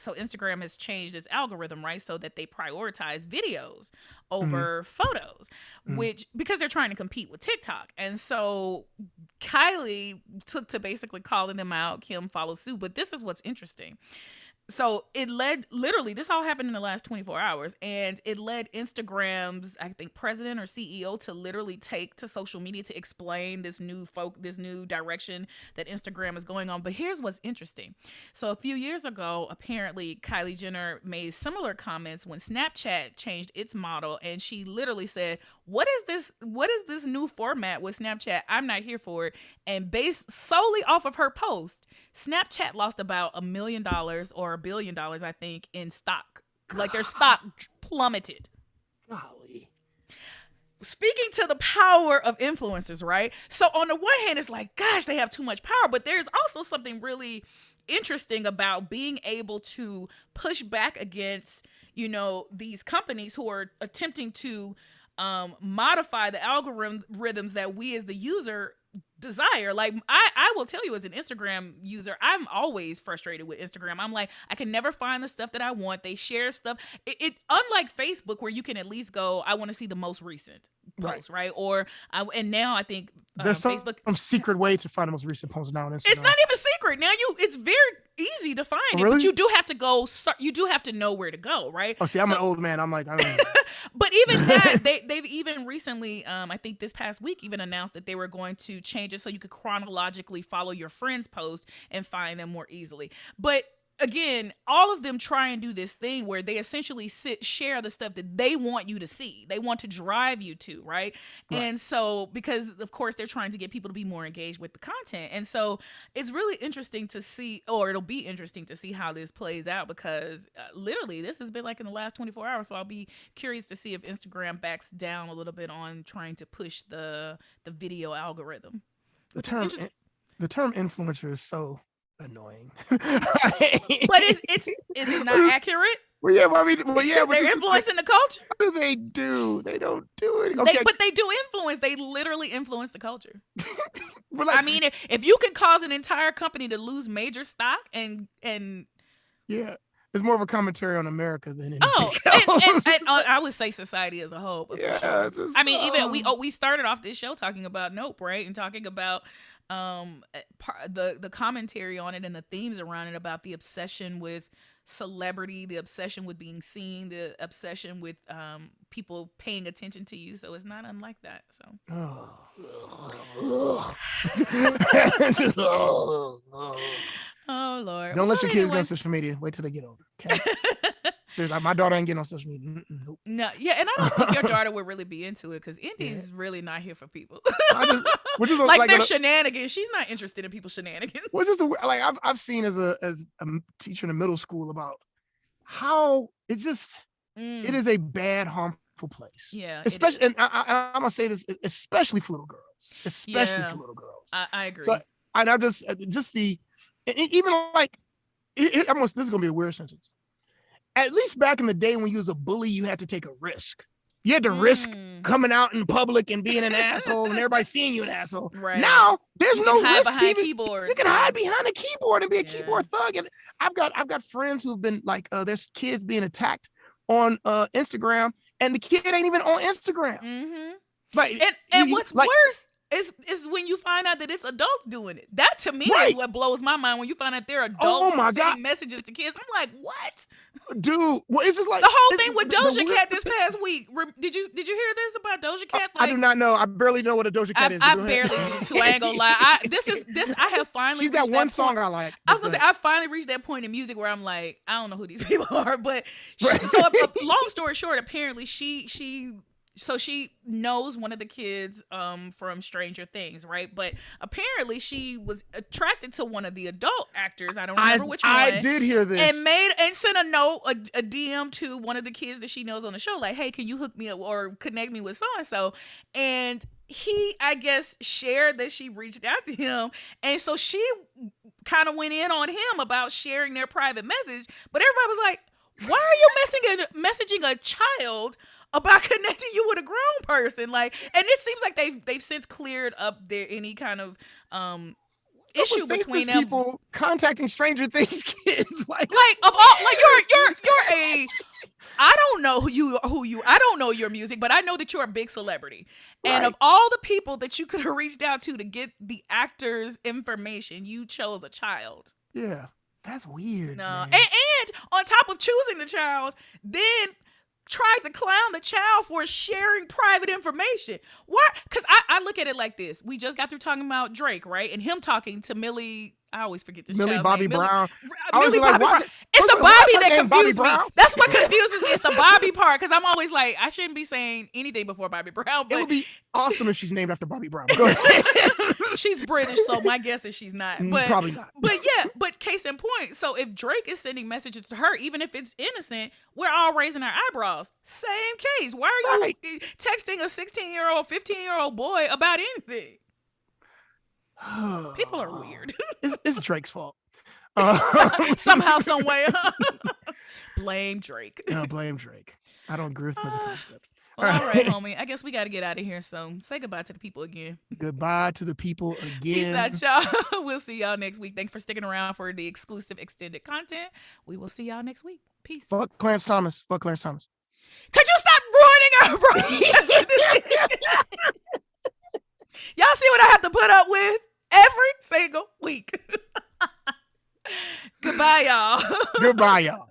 so Instagram has changed its algorithm, right? So that they prioritize videos over photos, which because they're trying to compete with TikTok. And so Kylie took to basically calling them out. Kim follows suit. But this is what's interesting. So it led, literally, this all happened in the last 24 hours, and it led Instagram's, I think, president or CEO to literally take to social media to explain this new direction that Instagram is going on. But here's what's interesting. So a few years ago, apparently Kylie Jenner made similar comments when Snapchat changed its model, and she literally said, what is this new format with Snapchat? I'm not here for it. And based solely off of her post, Snapchat lost about $1 million or $1 billion, I think, in stock. Like their stock plummeted. Golly. Speaking to the power of influencers, right? So on the one hand, it's like, gosh, they have too much power. But there's also something really interesting about being able to push back against, these companies who are attempting to modify the algorithms that we as the user desire. Like I will tell you, as an Instagram user, I'm always frustrated with Instagram. I'm like, I can never find the stuff that I want. They share stuff. It unlike Facebook, where you can at least go, I want to see the most recent post, right? Or and now I think there's Facebook some secret way to find the most recent post now on Instagram. It's not even secret now. It's very easy to find it, really? but you do have to go. You do have to know where to go, right? Oh, see, I'm an old man. I'm like, I don't know. But even that, they've even recently, I think this past week, even announced that they were going to change it so you could chronologically follow your friends' posts and find them more easily. But again, all of them try and do this thing where they essentially share the stuff that they want you to see. They want to drive you to, right? And so, because of course they're trying to get people to be more engaged with the content. And so it's really interesting to see, or it'll be interesting to see how this plays out, because literally this has been like in the last 24 hours. So I'll be curious to see if Instagram backs down a little bit on trying to push the video algorithm. The term influencer is so annoying. But is it not accurate? Well, yeah, I mean, they're influencing the culture. What do they do? They don't do it. Okay. But they do influence. They literally influence the culture. But like, I mean, if you can cause an entire company to lose major stock and yeah, it's more of a commentary on America than anything else. And I would say society as a whole. Yeah, sure. I mean, even we started off this show talking about Nope, right, and talking about the commentary on it and the themes around it, about the obsession with celebrity, the obsession with being seen, the obsession with people paying attention to you. So it's not unlike that. So oh Lord, don't let your kids go on social media. Wait till they get older. Okay. Seriously, my daughter ain't getting on social media. Nope. No, yeah, and I don't think your daughter would really be into it, because Indy's really not here for people. Like their shenanigans. She's not interested in people's shenanigans. Which is I've seen as a teacher in the middle school about how it just it is a bad, harmful place. Yeah, especially, and I'm gonna say this, especially for little girls. Especially for little girls. I agree. So, and I just even like this is gonna be a weird sentence. At least back in the day when you was a bully, you had to take a risk. You had to risk coming out in public and being an asshole and everybody seeing you an asshole. Right. Now there's no risk. You can hide behind a keyboard and be a keyboard thug. And I've got friends who've been like, there's kids being attacked on Instagram, and the kid ain't even on Instagram. Mm-hmm. But and what's worse is when you find out that it's adults doing it. That to me is what blows my mind, when you find out they're adults sending messages to kids. I'm like, what? Dude, well, it's just like the whole thing with Doja Cat this past week. Did you hear this about Doja Cat? I do not know. I barely know what a Doja Cat is. I barely do too. I ain't gonna lie. I have finally. She's got one song I like. I was gonna say I finally reached that point in music where I'm like, I don't know who these people are, but so long story short, apparently she so she knows one of the kids from Stranger Things, right? But apparently she was attracted to one of the adult actors. I don't remember which one. I did hear this. And sent a note, a DM to one of the kids that she knows on the show, like, hey, can you hook me up or connect me with so and so? And he, I guess, shared that she reached out to him, and so she kind of went in on him about sharing their private message. But everybody was like, why are you messaging a child about connecting you with a grown person? Like, and it seems like they've since cleared up their any kind of issue between them. People contacting Stranger Things kids, like of all, like you're a. I don't know who you. I don't know your music, but I know that you're a big celebrity. Right. And of all the people that you could have reached out to get the actor's information, you chose a child. Yeah, that's weird. No, and on top of choosing the child, then tried to clown the child for sharing private information. Why? Because I look at it like this. We just got through talking about Drake, right? And him talking to Millie. I always forget this Millie child's Bobby name. Brown. Millie Bobby Brown. It's the Bobby that confuses me. That's what confuses me. It's the Bobby part, because I'm always like, I shouldn't be saying anything before Bobby Brown. But it would be awesome if she's named after Bobby Brown. Go ahead. She's British, so my guess is she's not. But, probably not. But yeah, but case in point. So if Drake is sending messages to her, even if it's innocent, we're all raising our eyebrows. Same case. Why are you texting a 16-year-old, 15-year-old boy about anything? People are weird. It's Drake's fault. Somehow, some way. Blame Drake. Blame Drake. I don't agree with him as a concept. All right, homie. I guess we got to get out of here. So say goodbye to the people again. Goodbye to the people again. Peace out, y'all. We'll see y'all next week. Thanks for sticking around for the exclusive extended content. We will see y'all next week. Peace. Fuck Clarence Thomas. Fuck Clarence Thomas. Could you stop ruining our Y'all see what I have to put up with every single week. Goodbye, y'all. Goodbye, y'all.